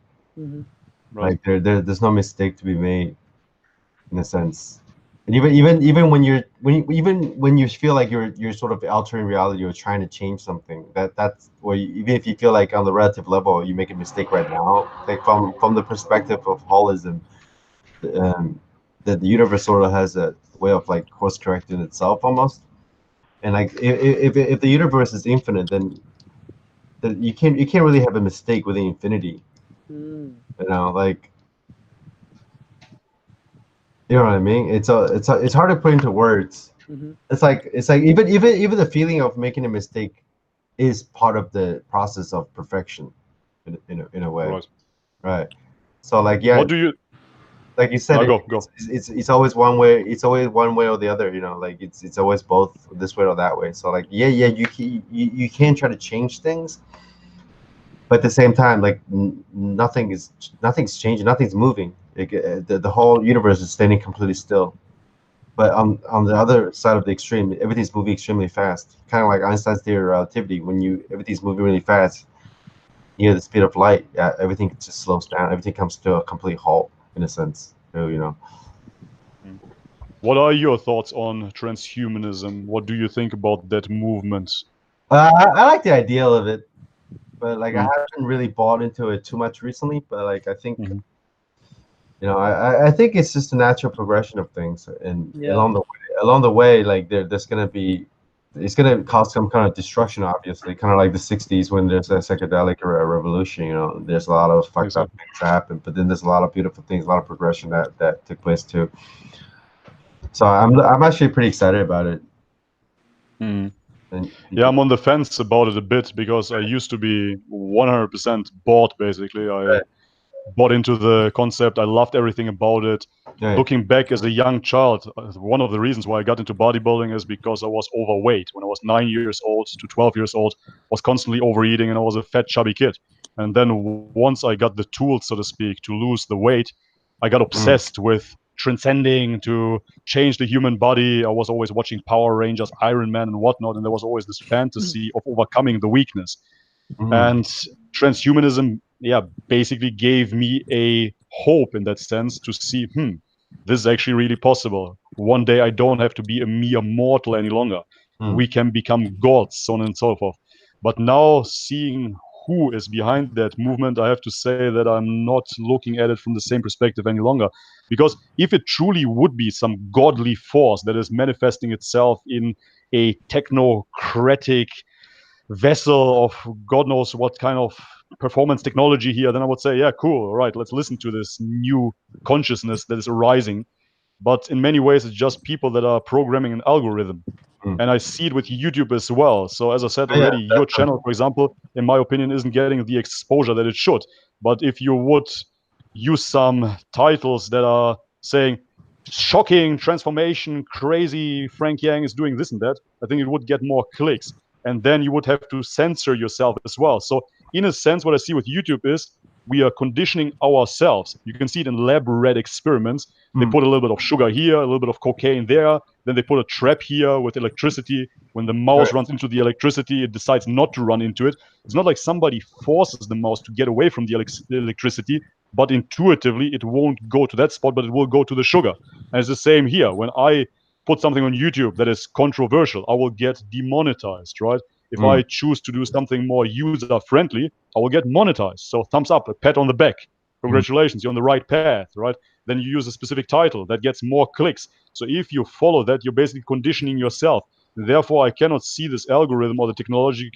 Right. Like there's no mistake to be made, in a sense. And even when you feel like you're sort of altering reality or trying to change something, that's where even if you feel like on the relative level you make a mistake right now, like from the perspective of holism, that the universe sort of has a way of like course correcting itself almost. And like if the universe is infinite, then you can't really have a mistake with the infinity. You know, like, you know what I mean? It's hard to put into words. It's like even the feeling of making a mistake is part of the process of perfection, in a way, right? So like, yeah, what do you? Like you said, go. It's always one way. It's always one way or the other. You know, like it's always both this way or that way. So like, yeah, you can try to change things, but at the same time, like nothing's changing, nothing's moving. The whole universe is standing completely still. But on the other side of the extreme, everything's moving extremely fast. Kind of like Einstein's theory of relativity. When everything's moving really fast, near the speed of light, everything just slows down. Everything comes to a complete halt, in a sense. So, you know. What are your thoughts on transhumanism? What do you think about that movement? I like the idea of it, but like I haven't really bought into it too much recently. But like I think, you know, I think it's just a natural progression of things, and along the way, like there's gonna be, it's gonna cause some kind of destruction, obviously, kind of like the '60s when there's a psychedelic revolution. You know, there's a lot of fucked up things happen, but then there's a lot of beautiful things, a lot of progression that took place too. So I'm actually pretty excited about it. And, yeah, I'm on the fence about it a bit because I used to be 100% bought. Basically, I bought into the concept. I loved everything about it. Looking back as a young child, one of the reasons why I got into bodybuilding is because I was overweight. When I was 9 years old to 12 years old, I was constantly overeating, and I was a fat, chubby kid. And then once I got the tools, so to speak, to lose the weight, I got obsessed with transcending, to change the human body. I was always watching Power Rangers, Iron Man, and whatnot, and there was always this fantasy of overcoming the weakness. And transhumanism, basically gave me a hope in that sense to see, this is actually really possible. One day I don't have to be a mere mortal any longer. we can become gods, so on and so forth. But now seeing who is behind that movement, I have to say that I'm not looking at it from the same perspective any longer. Because if it truly would be some godly force that is manifesting itself in a technocratic vessel of God knows what kind of performance technology here, then I would say, yeah, cool, all right, let's listen to this new consciousness that is arising. But in many ways, it's just people that are programming an algorithm. And I see it with YouTube as well. So as I said already, your channel, for example, in my opinion, isn't getting the exposure that it should. But if you would use some titles that are saying, shocking transformation, crazy Frank Yang is doing this and that, I think it would get more clicks. And then you would have to censor yourself as well. So in a sense, what I see with YouTube is we are conditioning ourselves. You can see it in lab-rat experiments. They put a little bit of sugar here, a little bit of cocaine there. Then they put a trap here with electricity. When the mouse runs into the electricity, it decides not to run into it. It's not like somebody forces the mouse to get away from the electricity, but intuitively it won't go to that spot, but it will go to the sugar. And it's the same here. When I put something on YouTube that is controversial, I will get demonetized, right? If I choose to do something more user-friendly, I will get monetized. So thumbs up, a pat on the back. Congratulations, you're on the right path, right? Then you use a specific title that gets more clicks. So if you follow that, you're basically conditioning yourself. Therefore, I cannot see this algorithm or the technology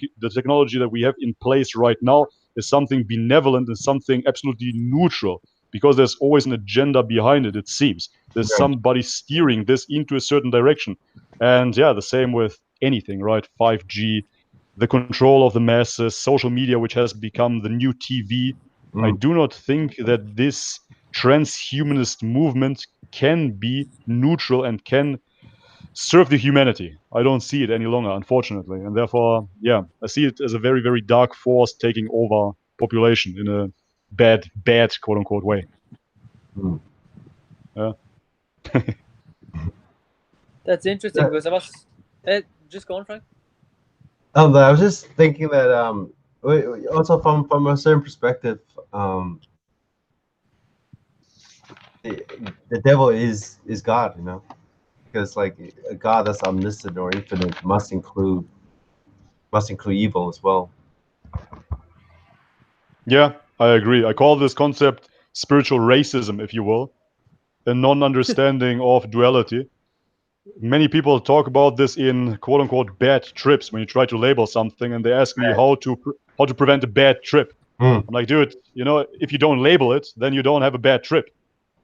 that we have in place right now as something benevolent and something absolutely neutral, because there's always an agenda behind it, it seems. There's somebody steering this into a certain direction. And yeah, the same with anything, right? 5G, the control of the masses, social media, which has become the new TV. I do not think that this transhumanist movement can be neutral and can serve the humanity. I don't see it any longer, unfortunately. And therefore, yeah, I see it as a very, very dark force taking over population in a bad, quote unquote way. Yeah. That's interesting because I was just go on, Frank. I was just thinking that also from a certain perspective, the devil is God, you know, because like a God that's omniscient or infinite must include evil as well. Yeah, I agree. I call this concept spiritual racism, if you will, a non-understanding of duality. Many people talk about this in quote unquote bad trips when you try to label something, and they ask me how to prevent a bad trip. I'm like, dude, you know, if you don't label it, then you don't have a bad trip,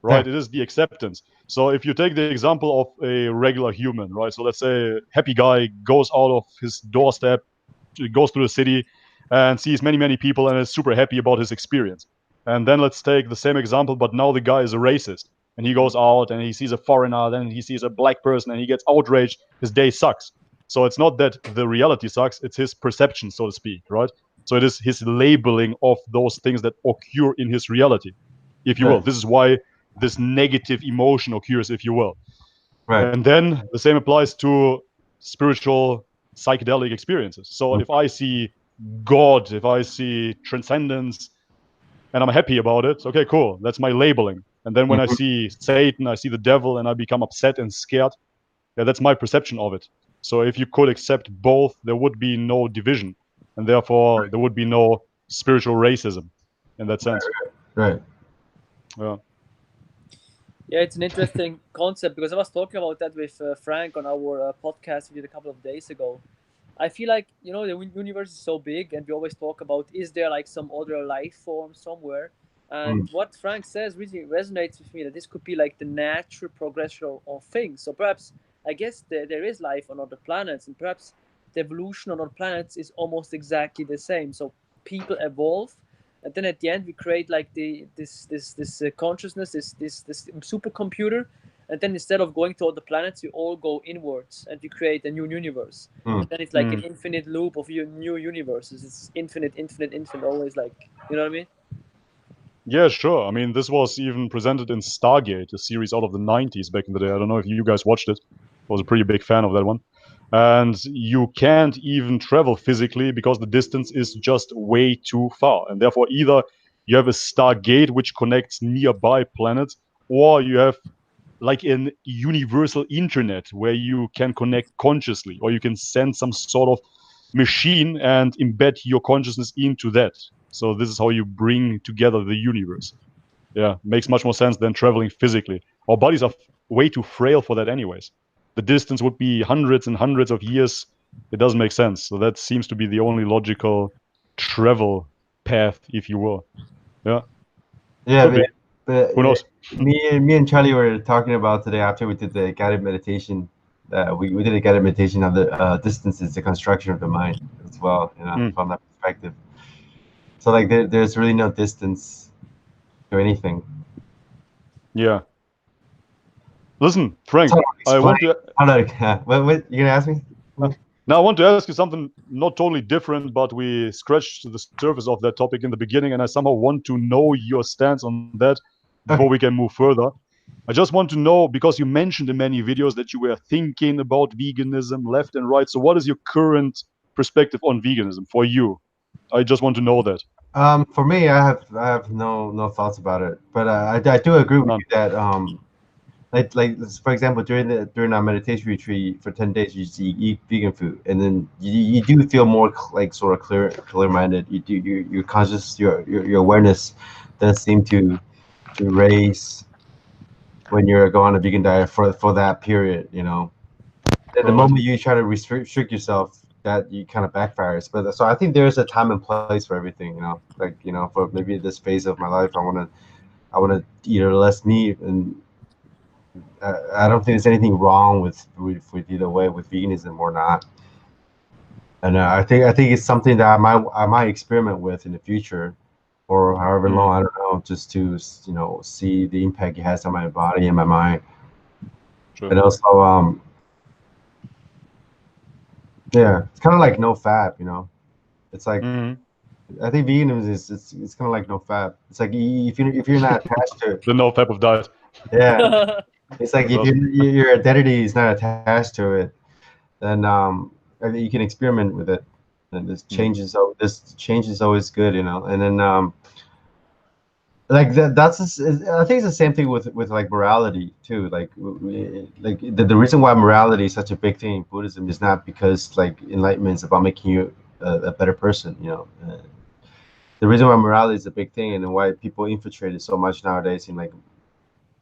right? It is the acceptance. So if you take the example of a regular human, right? So let's say a happy guy goes out of his doorstep, goes through the city and sees many, many people and is super happy about his experience. And then let's take the same example, but now the guy is a racist. And he goes out and he sees a foreigner, then he sees a black person and he gets outraged. His day sucks. So it's not that the reality sucks, it's his perception, so to speak, right? So it is his labeling of those things that occur in his reality, if you will. This is why this negative emotion occurs, if you will. And then the same applies to spiritual psychedelic experiences. So if I see God, if I see transcendence, and I'm happy about it, okay, cool. That's my labeling. And then when I see Satan, I see the devil, and I become upset and scared, yeah, that's my perception of it. So if you could accept both, there would be no division, and therefore there would be no spiritual racism in that sense. Right. Yeah. Yeah, it's an interesting concept because I was talking about that with Frank on our podcast we did a couple of days ago. I feel like, you know, the universe is so big and we always talk about, is there like some other life form somewhere? And what Frank says really resonates with me, that this could be like the natural progression of things. So perhaps, I guess there is life on other planets, and perhaps the evolution on other planets is almost exactly the same. So people evolve, and then at the end we create like this consciousness, this supercomputer, and then instead of going to other planets, we all go inwards and we create a new universe. And then it's like an infinite loop of new universes. It's infinite, always, like, you know what I mean? Yeah, sure. I mean, this was even presented in Stargate, a series out of the 90s back in the day. I don't know if you guys watched it. I was a pretty big fan of that one. And you can't even travel physically because the distance is just way too far. And therefore, either you have a Stargate which connects nearby planets, or you have like an universal internet where you can connect consciously, or you can send some sort of machine and embed your consciousness into that. So this is how you bring together the universe. Yeah, makes much more sense than traveling physically. Our bodies are way too frail for that anyways. The distance would be hundreds and hundreds of years. It doesn't make sense. So that seems to be the only logical travel path, if you will. Yeah. Yeah, Could be. but Who knows? me and Charlie were talking about today after we did the guided meditation. We did a guided meditation on the distances, the construction of the mind as well, from that perspective. So like there's really no distance to anything. Yeah. Listen, Frank, So I want to. what you gonna ask me? Now I want to ask you something not totally different, but we scratched the surface of that topic in the beginning, and I somehow want to know your stance on that before we can move further. I just want to know, because you mentioned in many videos that you were thinking about veganism left and right. So what is your current perspective on veganism for you? I just want to know that. For me, I have no thoughts about it, but I do agree with you that like for example during our meditation retreat for 10 days you eat vegan food, and then you do feel more like sort of clear minded. Your conscious your awareness does seem to raise when you're going on a vegan diet for that period, At the moment you try to restrict yourself, that you kind of backfires. But so I think there's a time and place for everything, like for maybe this phase of my life I want to eat less meat, and I don't think there's anything wrong with either way, with veganism or not. And I think it's something that I might experiment with in the future, or however long, I don't know, just to see the impact it has on my body and my mind. Sure. And also yeah, it's kind of like no fat, It's like I think veganism is it's kind of like no fat. It's like if you're not attached to it, the no fat of diet. Yeah, it's like if your identity is not attached to it, then you can experiment with it. And this change is always good, And then like that's I think it's the same thing with like morality too. Like the reason why morality is such a big thing in Buddhism is not because like enlightenment is about making you a better person, The reason why morality is a big thing and why people infiltrate it so much nowadays in like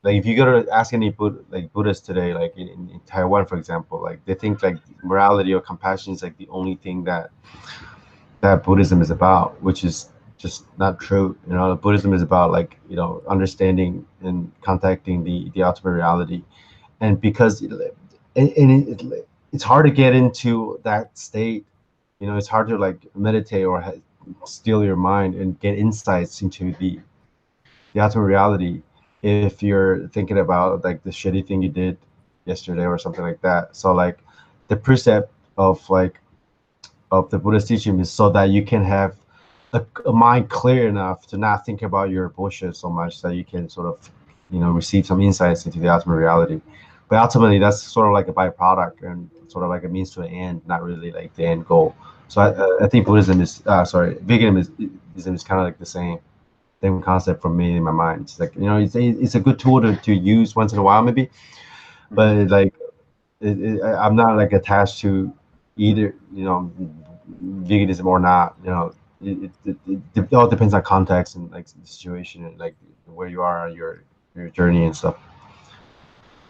if you go to ask any Buddhists today, like in Taiwan, for example, like they think like morality or compassion is like the only thing that Buddhism is about, which is just not true. Buddhism is about like understanding and contacting the ultimate reality, and because it's hard to get into that state. It's hard to like meditate or steal your mind and get insights into the ultimate reality if you're thinking about like the shitty thing you did yesterday or something like that. So like the precept of the Buddhist teaching is so that you can have a mind clear enough to not think about your bullshit so much, that you can sort of receive some insights into the ultimate reality. But ultimately that's sort of like a byproduct and sort of like a means to an end, not really like the end goal. So I think Buddhism is veganism is kind of like the same concept for me in my mind. It's like it's a good tool to use once in a while maybe, but like I'm not like attached to either veganism or not. It all depends on context and like the situation and like where you are on your journey and stuff.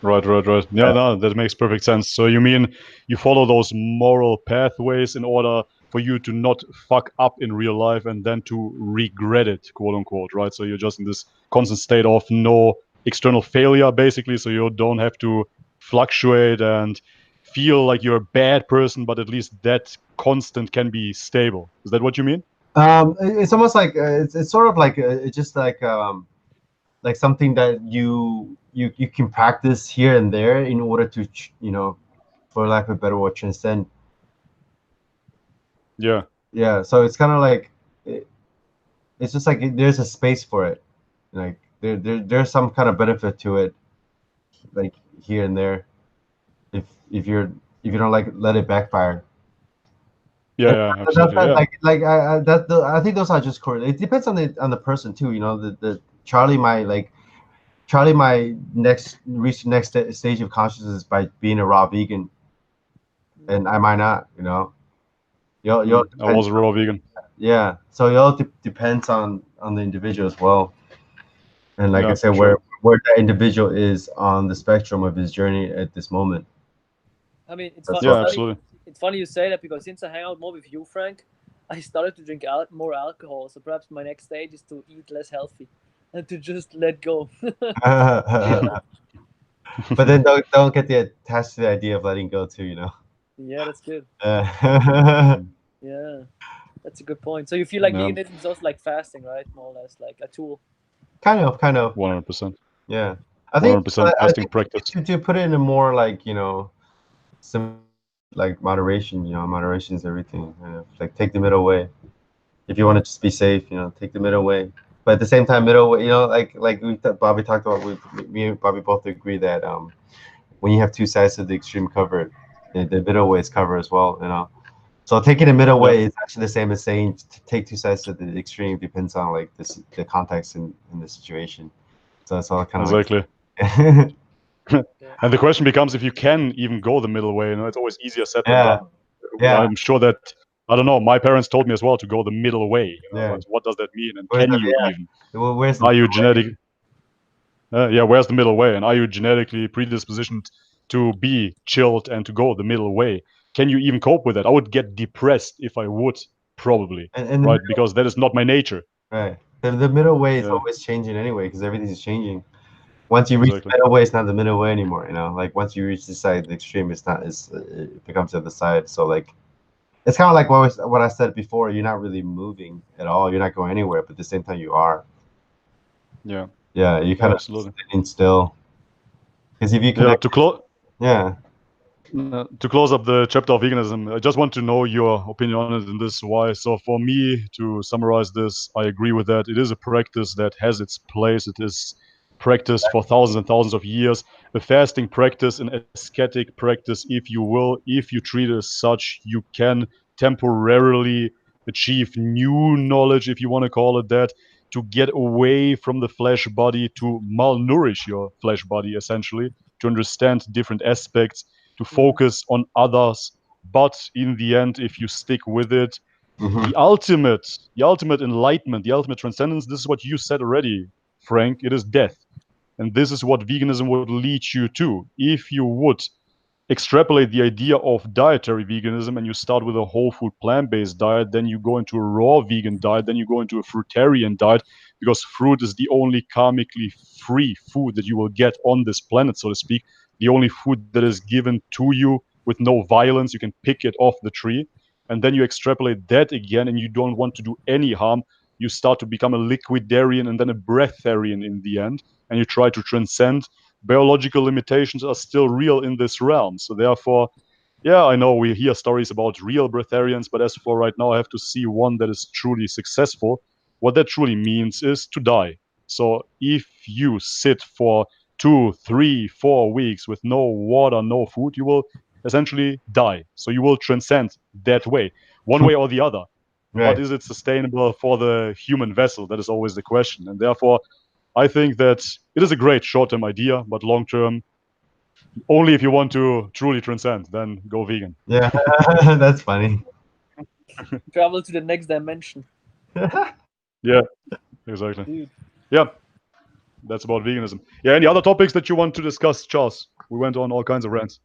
Right. Yeah, no, that makes perfect sense. So you mean you follow those moral pathways in order for you to not fuck up in real life and then to regret it, quote unquote, right? So you're just in this constant state of no external failure, basically, so you don't have to fluctuate and feel like you're a bad person, but at least that constant can be stable. Is that what you mean? It's almost like it's sort of like it's just like something that you can practice here and there in order to for lack of a better word, transcend. Yeah, so it's kind of like it's just like there's a space for it, like there's some kind of benefit to it, like here and there, if you don't like let it backfire. Yeah, absolutely. I think those are just correct. It depends on the person too. The Charlie might like Charlie might reach the next stage of consciousness by being a raw vegan, and I might not. You know, you'll I was a raw vegan. yeah. So it all depends on the individual as well. And like I Yeah, said, sure. where that individual is on the spectrum of his journey at this moment. I mean, it's, That's it's Yeah, what- funny. absolutely. It's funny you say that because since I hang out more with you, Frank, I started to drink more alcohol. So perhaps my next stage is to eat less healthy and to just let go. But then don't get attached to the idea of letting go too. You know. Yeah, that's good. Uh, Yeah, that's a good point. So you feel like Yeah. veganism is also like fasting, right? More or less like a tool. kind of. 100%. Yeah. I think 100% I fasting think practice. to put it in a more like some like moderation. Moderation is everything. Kind of like take the middle way. If you want to just be safe, take the middle way. But at the same time, middle way, like Bobby talked about, me and Bobby both agree that when you have two sides of the extreme covered, the middle way is covered as well. So taking the middle way is actually the same as saying to take two sides of the extreme. Depends on like the context in the situation. So it's all kind of Exactly. like And the question becomes if you can even go the middle way. It's always easier said than yeah, done. yeah. I'm sure that, I don't know, my parents told me as well to go the middle way. Yeah. But what does that mean? And Where's can the- you yeah. even? Well, where's the Are you middle way? genetic? Where's the middle way? And are you genetically predispositioned to be chilled and to go the middle way? Can you even cope with that? I would get depressed if I would, probably, And the right? Because that is not my nature. right. The middle way is Yeah. always changing anyway because everything's changing. Once you reach Exactly. the middle way, it's not the middle way anymore. Like once you reach the side, the extreme, it becomes the other side. So like, it's kind of like what I said before. You're not really moving at all. You're not going anywhere, but at the same time, you are. Yeah. Yeah, you kind of Absolutely. sitting still. Because if you Yeah. connect, To close up the chapter of veganism, I just want to know your opinion on it in this why. So for me, to summarize this, I agree with that. It is a practice that has its place. It is practiced for thousands and thousands of years. A fasting practice, an ascetic practice, if you will. If you treat it as such, you can temporarily achieve new knowledge, if you want to call it that, to get away from the flesh body, to malnourish your flesh body, essentially, to understand different aspects, to focus on others. But in the end, if you stick with it, the ultimate enlightenment, the ultimate transcendence, this is what you said already, Frank, it is death. And this is what veganism would lead you to. If you would extrapolate the idea of dietary veganism and you start with a whole food plant-based diet, then you go into a raw vegan diet, then you go into a fruitarian diet, because fruit is the only karmically free food that you will get on this planet, so to speak, the only food that is given to you with no violence. You can pick it off the tree, and then you extrapolate that again, and you don't want to do any harm. You start to become a liquidarian and then a breatharian in the end, and you try to transcend. Biological limitations are still real in this realm. So therefore, yeah, I know we hear stories about real breatharians, but as for right now, I have to see one that is truly successful. What that truly means is to die. So if you sit for 2, 3, 4 weeks with no water, no food, you will essentially die. So you will transcend that way, one way or the other. But right. is it sustainable for the human vessel? That is always the question. And therefore, I think that it is a great short-term idea, but long-term, only if you want to truly transcend, then go vegan. Yeah, that's funny. Travel to the next dimension. Yeah, exactly. Dude. Yeah, that's about veganism. Yeah, any other topics that you want to discuss, Charles? We went on all kinds of rants.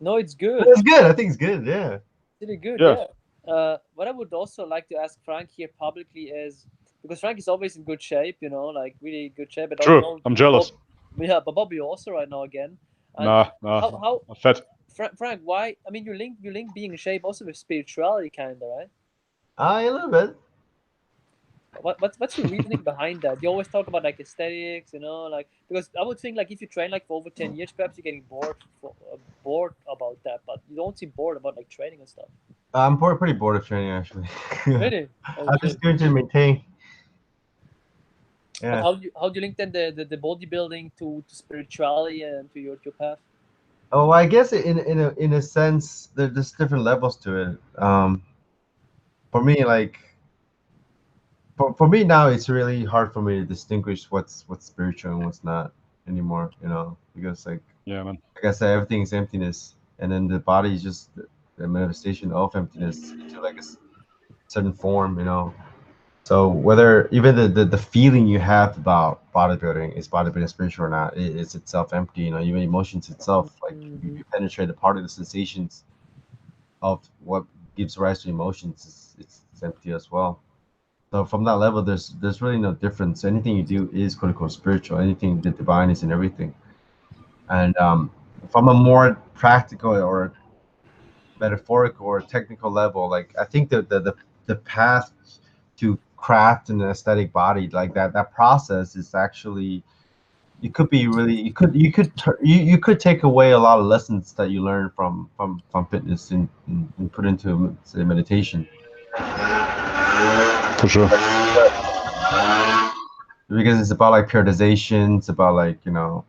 No, it's good. It's good. I think it's good. Yeah. Really good, Yeah. yeah. What I would also like to ask Frank here publicly is because Frank is always in good shape, like really good shape. But I True, know, I'm jealous. yeah, but Bobby also right now again. And Nah, how I'm fat. Frank? Why? I mean, you link being in shape also with spirituality, kinda, right? A little bit. What's your reasoning behind that? You always talk about like aesthetics, like because I would think like if you train like for over 10 years, perhaps you're getting bored about that, but you don't seem bored about like training and stuff. I'm pretty bored of training actually. Really? Oh, I'm just doing to maintain. But Yeah. how do you link then the bodybuilding to spirituality and to your path? Oh, I guess in a sense there's different levels to it. For me, like for me now, it's really hard for me to distinguish what's spiritual and what's not. anymore, you know, because like man. like I said, everything is emptiness, and then the body is just the manifestation of emptiness to like a certain form, you know. So whether even the feeling you have about bodybuilding is bodybuilding spiritual or not, it is itself empty, you know. Even emotions itself, like you penetrate a part of the sensations of what gives rise to emotions, it's empty as well. So from that level, there's really no difference. Anything you do is quote unquote spiritual. Anything the divine is in everything. And from a more practical or metaphorical or technical level, like I think the path to craft an aesthetic body, like that process is actually, it could be really, you could take away a lot of lessons that you learn from fitness and put into, say, meditation. For sure. Because it's about like periodization, it's about like, you know,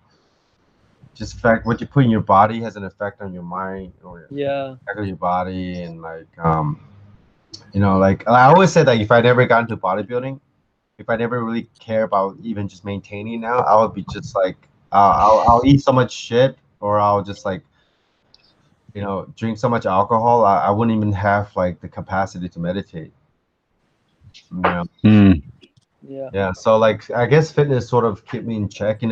just fact what you put in your body has an effect on your mind or your body. And like you know, like I always said that if I never got into bodybuilding, if I never really care about even just maintaining now, I would be just like I'll eat so much shit, or I'll just like, you know, drink so much alcohol, I wouldn't even have like the capacity to meditate, you know. Yeah, so like I guess fitness sort of kept me in check in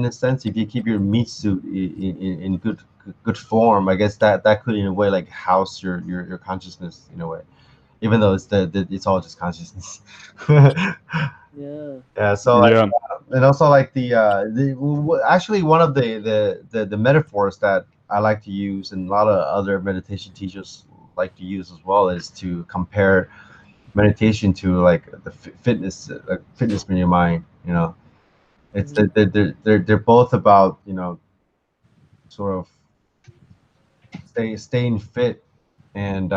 a sense. If you keep your meat suit in good form, I guess that could in a way like house your consciousness in a way, even though it's all just consciousness. Yeah. So like, and also like actually one of the metaphors that I like to use, and a lot of other meditation teachers like to use as well, is to compare meditation to like the fitness, like fitness in your mind, you know. It's they're both about, you know, sort of staying fit, and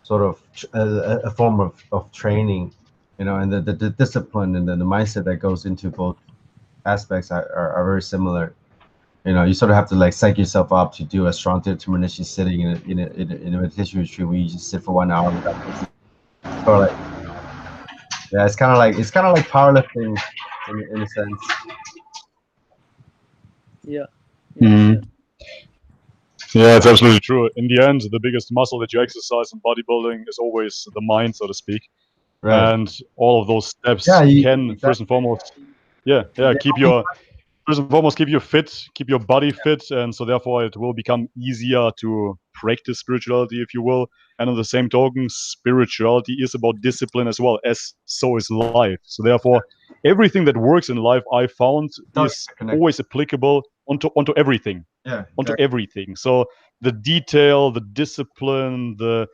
sort of a form of training, you know. And the discipline and the mindset that goes into both aspects are very similar. You know, you sort of have to like psych yourself up to do a strong determination sitting in a meditation retreat where you just sit for 1 hour without thinking. Or like, yeah, it's kind of like powerlifting in a sense. Yeah. Yeah, it's absolutely true. In the end, the biggest muscle that you exercise in bodybuilding is always the mind, so to speak. Right. And all of those steps can, first and foremost, keep you fit, keep your body fit, and so therefore it will become easier to practice spirituality, if you will. And on the same token, spirituality is about discipline as well, as so is life. So therefore, everything that works in life, I found, is always applicable onto everything. Yeah, onto everything. So the detail, the discipline, the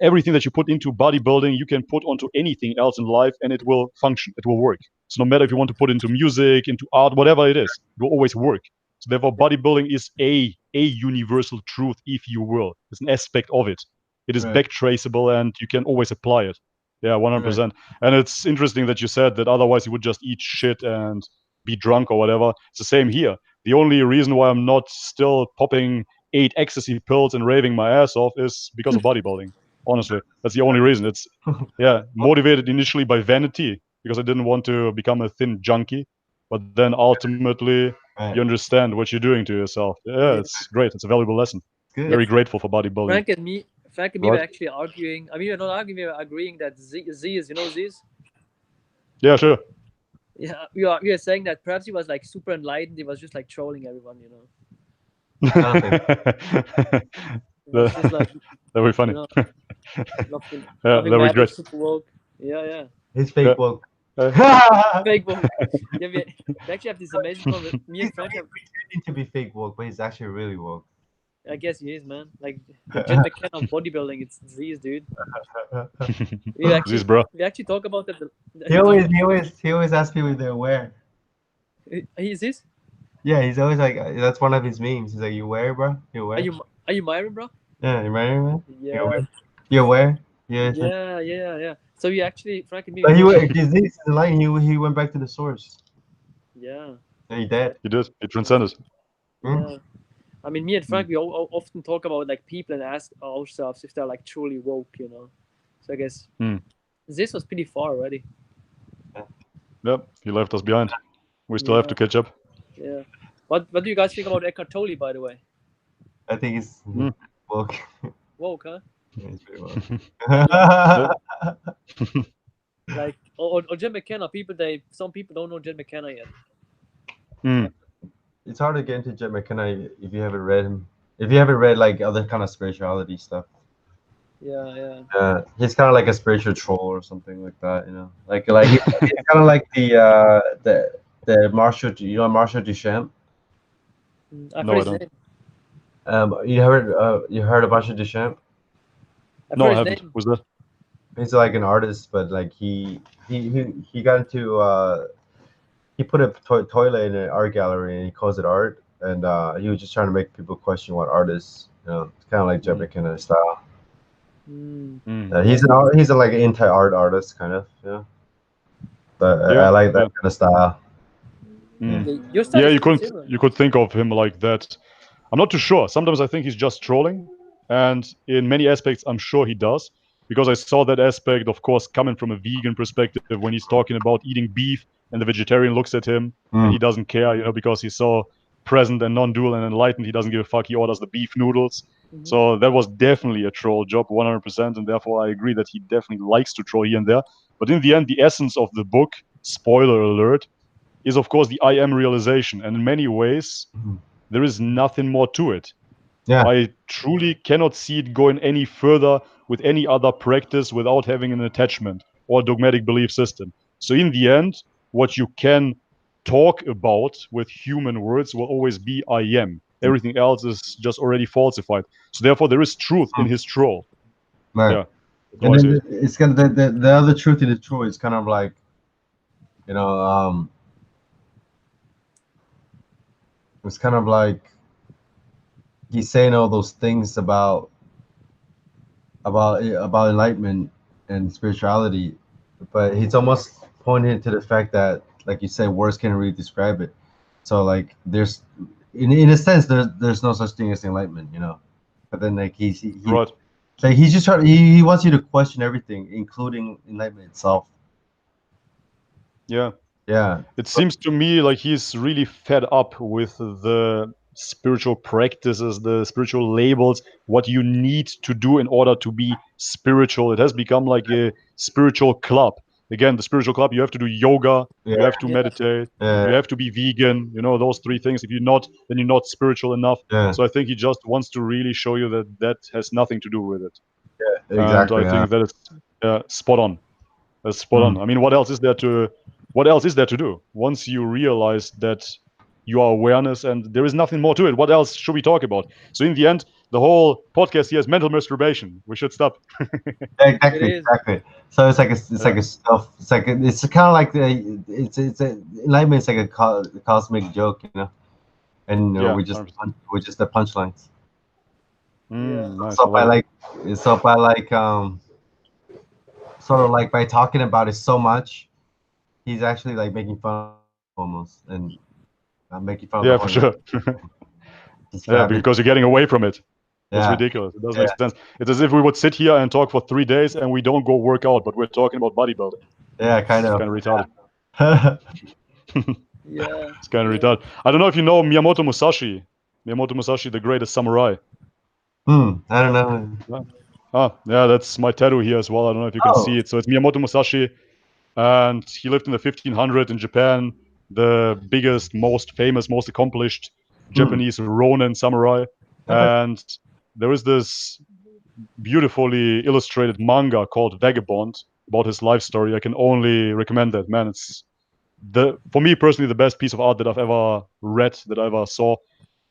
everything that you put into bodybuilding, you can put onto anything else in life, and it will function. It will work. So no matter if you want to put into music, into art, whatever it is, it will always work. So therefore, bodybuilding is a universal truth, if you will. It's an aspect of it. It is back traceable, and you can always apply it. Yeah, 100%. And it's interesting that you said that otherwise you would just eat shit and be drunk or whatever. It's the same here. The only reason why I'm not still popping 8 ecstasy pills and raving my ass off is because of bodybuilding. Honestly, that's the only reason. It's motivated initially by vanity, because I didn't want to become a thin junkie. But then ultimately, you understand what you're doing to yourself. Yeah, it's great. It's a valuable lesson. Very grateful for bodybuilding. Frank and me were actually arguing. I mean, we're not arguing. We were agreeing that Z is, you know, Z is. Yeah, sure. Yeah, we are saying that perhaps he was like super enlightened. He was just like trolling everyone, you know. Just like, that'd be funny. You know, that'd be great. Super woke. Yeah. He's fake woke. Fake woke. Yeah, we actually have this amazing conversation. Me and Frank have to be fake woke, but he's actually really woke. I guess he is, man. Like the Jim McKenna of bodybuilding, it's Z's, dude. We actually talk about that. He always asks people if they're aware. He's this? Yeah, he's always like, that's one of his memes. He's like, "You aware, bro? You aware? Are you Myron, bro? Yeah, you Myron, man? Yeah. You aware? Yeah. So he actually, Frank and me. But he went back to the source. Yeah. And he did. He did. He transcended. Yeah. I mean, me and Frank, we often talk about like people and ask ourselves if they're like truly woke, you know. So I guess this was pretty far already. Yep, he left us behind. We still have to catch up. Yeah. What do you guys think about Eckhart Tolle, by the way? I think it's Mm. woke. Woke, huh? Yeah, he's pretty woke. Like, or Jim McKenna. Some people don't know Jim McKenna yet. Mm. It's hard to get into Jim McKenna if you haven't read him. If you haven't read like other kind of spirituality stuff. Yeah. He's kind of like a spiritual troll or something like that, you know. Like it's kind of like the Marshall, you know, Marshall Duchamp. I've No, I heard his don't. name. You heard of Marshall Duchamp? I've No, heard I his haven't. name. Who's that? He's like an artist, but like he got into he put a toilet in an art gallery and he calls it art, and he was just trying to make people question what art is. You know, it's kind of like Jim McKenna style. He's a like an anti-art artist kind of, yeah. But I like that kind of style. Your style Yeah, is you pretty could similar. think of him like that. I'm not too sure. Sometimes I think he's just trolling, and in many aspects, I'm sure he does, because I saw that aspect, of course, coming from a vegan perspective when he's talking about eating beef, and the vegetarian looks at him and he doesn't care, you know, because he's so present and non-dual and enlightened. He doesn't give a fuck. He orders the beef noodles. So that was definitely a troll job, 100%, and therefore I agree that he definitely likes to troll here and there. But in the end, the essence of the book, spoiler alert, is of course the I am realization, and in many ways there is nothing more to it. Yeah. I truly cannot see it going any further with any other practice without having an attachment or dogmatic belief system. So in the end, what you can talk about with human words will always be I am. Everything else is just already falsified. So therefore there is truth in his troll. Right. Yeah. And then it's kind of the other truth in the troll is kind of like, you know, it's kind of like he's saying all those things about enlightenment and spirituality, but he's almost pointing to the fact that, like you said, words can't really describe it. So like there's in a sense there's no such thing as enlightenment, you know. But then like right. Like he's just trying. He wants you to question everything, including enlightenment itself. Yeah. Yeah. It seems to me like he's really fed up with the spiritual practices, the spiritual labels, what you need to do in order to be spiritual. It has become like a spiritual club. Again, the spiritual club, you have to do yoga, you have to meditate, you have to be vegan, you know, those three things. If you're not, then you're not spiritual enough. So I think he just wants to really show you that that has nothing to do with it. Yeah, exactly. And I think that is spot on. That's spot on. I mean, what else is there to do? Once you realize that you are awareness and there is nothing more to it, what else should we talk about? So in the end, the whole podcast here is mental masturbation. We should stop. Exactly. So it's kind of like it's a enlightenment's like a cosmic joke, you know, and we're just the punchlines. Nice. So sort of like by talking about it so much, he's actually like making fun almost, and making fun of the for sure. yeah, because you're getting away from it. It's Yeah. ridiculous. It doesn't make sense. It's as if we would sit here and talk for 3 days and we don't go work out, but we're talking about bodybuilding. Yeah, kind of. It's kind of retarded. Yeah. It's kind of retarded. I don't know if you know Miyamoto Musashi. Miyamoto Musashi, the greatest samurai. I don't know. Yeah, that's my tattoo here as well. I don't know if you can see it. So it's Miyamoto Musashi, and he lived in the 1500s in Japan, the biggest, most famous, most accomplished Japanese Ronin samurai. And there is this beautifully illustrated manga called Vagabond about his life story. I can only recommend that, man. It's for me personally, the best piece of art that I've ever read, that I ever saw.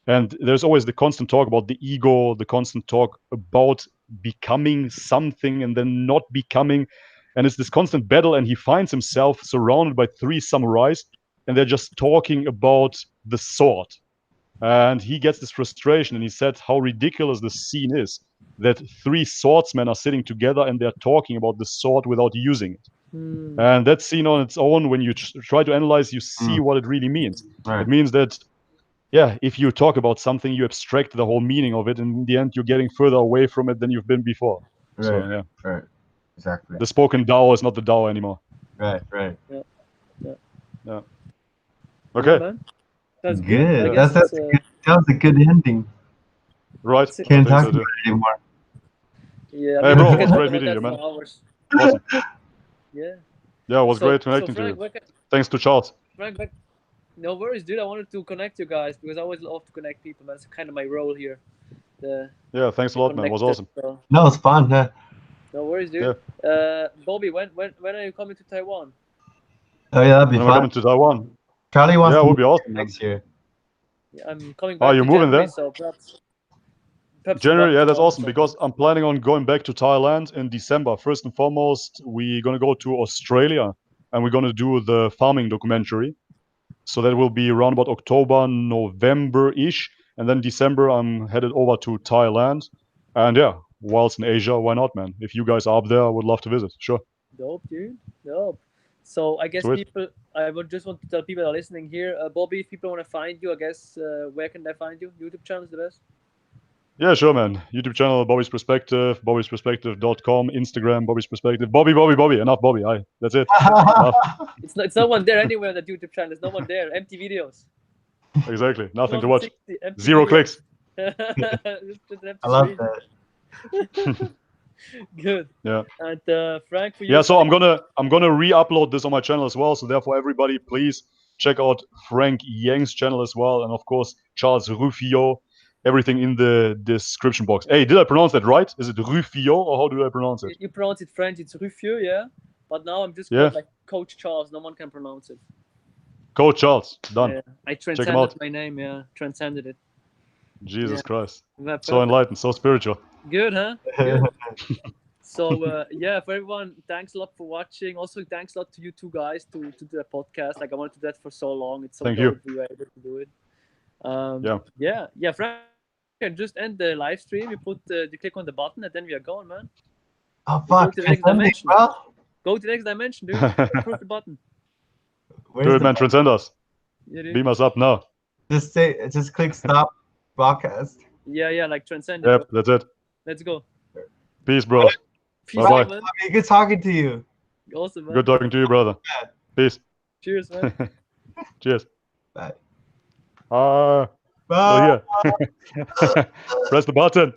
And there's always the constant talk about the ego, the constant talk about becoming something and then not becoming. And it's this constant battle. And he finds himself surrounded by 3 samurais, and they're just talking about the sword. And he gets this frustration, and he said how ridiculous the scene is, that 3 swordsmen are sitting together and they're talking about the sword without using it. And that scene on its own, when you try to analyze, you see what it really means. It means that, yeah, if you talk about something, you abstract the whole meaning of it, and in the end, you're getting further away from it than you've been before. Right. Exactly. The spoken Tao is not the Tao anymore. Right. Yeah. Okay. man. That's good. Good. I guess That was a good ending. Right. It's- I Can't think talk so about too. it anymore. Yeah, Hey, we bro, can it was talk great about meeting that you, man. for hours. Awesome. Yeah. Yeah, it was So- great so connecting to Frank, you. where can- Thanks to Charles. Frank, no worries, dude. I wanted to connect you guys because I always love to connect people, man. It's kind of my role here. Yeah, thanks a lot, man. It was awesome. So, No, it's fun. Huh? no worries, dude. Bobby, when are you coming to Taiwan? Oh yeah, that'd be When am I fun. coming to Taiwan? Charlie wants Yeah, it to would move be awesome, man. next year. Yeah, I'm coming Oh, back you're to moving January, there? so perhaps January, yeah, that's welcome, awesome so- because I'm planning on going back to Thailand in December. First and foremost, we're gonna go to Australia and we're gonna do the farming documentary. So that will be around about October, November-ish, and then December I'm headed over to Thailand. And yeah, whilst in Asia, why not, man? If you guys are up there, I would love to visit. Sure. Dope, dude. Dope. So I guess Sweet. people, I would just want to tell people that are listening here, Bobby, if people want to find you, I guess where can they find you? YouTube channel is the best. Yeah, sure, man. YouTube channel, Bobby's Perspective, bobbysperspective.com, Instagram, Bobby's Perspective. Bobby. Enough Bobby. Aye, that's it. Enough. It's no one there anywhere on that YouTube channel. There's no one there. Empty videos. Exactly. Nothing to watch. 260 empty 0 videos. clicks. Just an empty I love screen. that. Good. Yeah. And Frank, for you. Yeah, so I'm gonna re-upload this on my channel as well. So therefore, everybody, please check out Frank Yang's channel as well, and of course Charles Rufio. Everything in the description box. Hey, did I pronounce that right? Is it Rufio or how do I pronounce it? You pronounce it French, it's Rufio, yeah. But now I'm just Yeah. called like Coach Charles. No one can pronounce it. Coach Charles, done. Yeah. I out. transcended my name. Yeah, transcended it. Jesus Yeah. Christ, Yeah, so perfect. enlightened, so spiritual. Good, huh? Good. So yeah, for everyone, thanks a lot for watching. Also, thanks a lot to you two guys to do the podcast. Like I wanted to do that for so long. It's so Thank you. dope we were able to do it. Yeah. Frank, you can just end the live stream. You click on the button, and then we are going, man. Oh Go fuck! to the next Transcending, dimension. bro. Go to the next dimension, dude. Push the button. Where's Do it, the man. Transcend us. Yeah, dude. Beam us up now. just click stop broadcast. Yeah, like transcend. Yep, that's it. Let's go. Peace, bro. Peace Bye-bye. out, man. Good talking to you. Awesome, man. Good talking to you, brother. Peace. Cheers, man. Cheers. Bye. Still Bye. here. Press the button.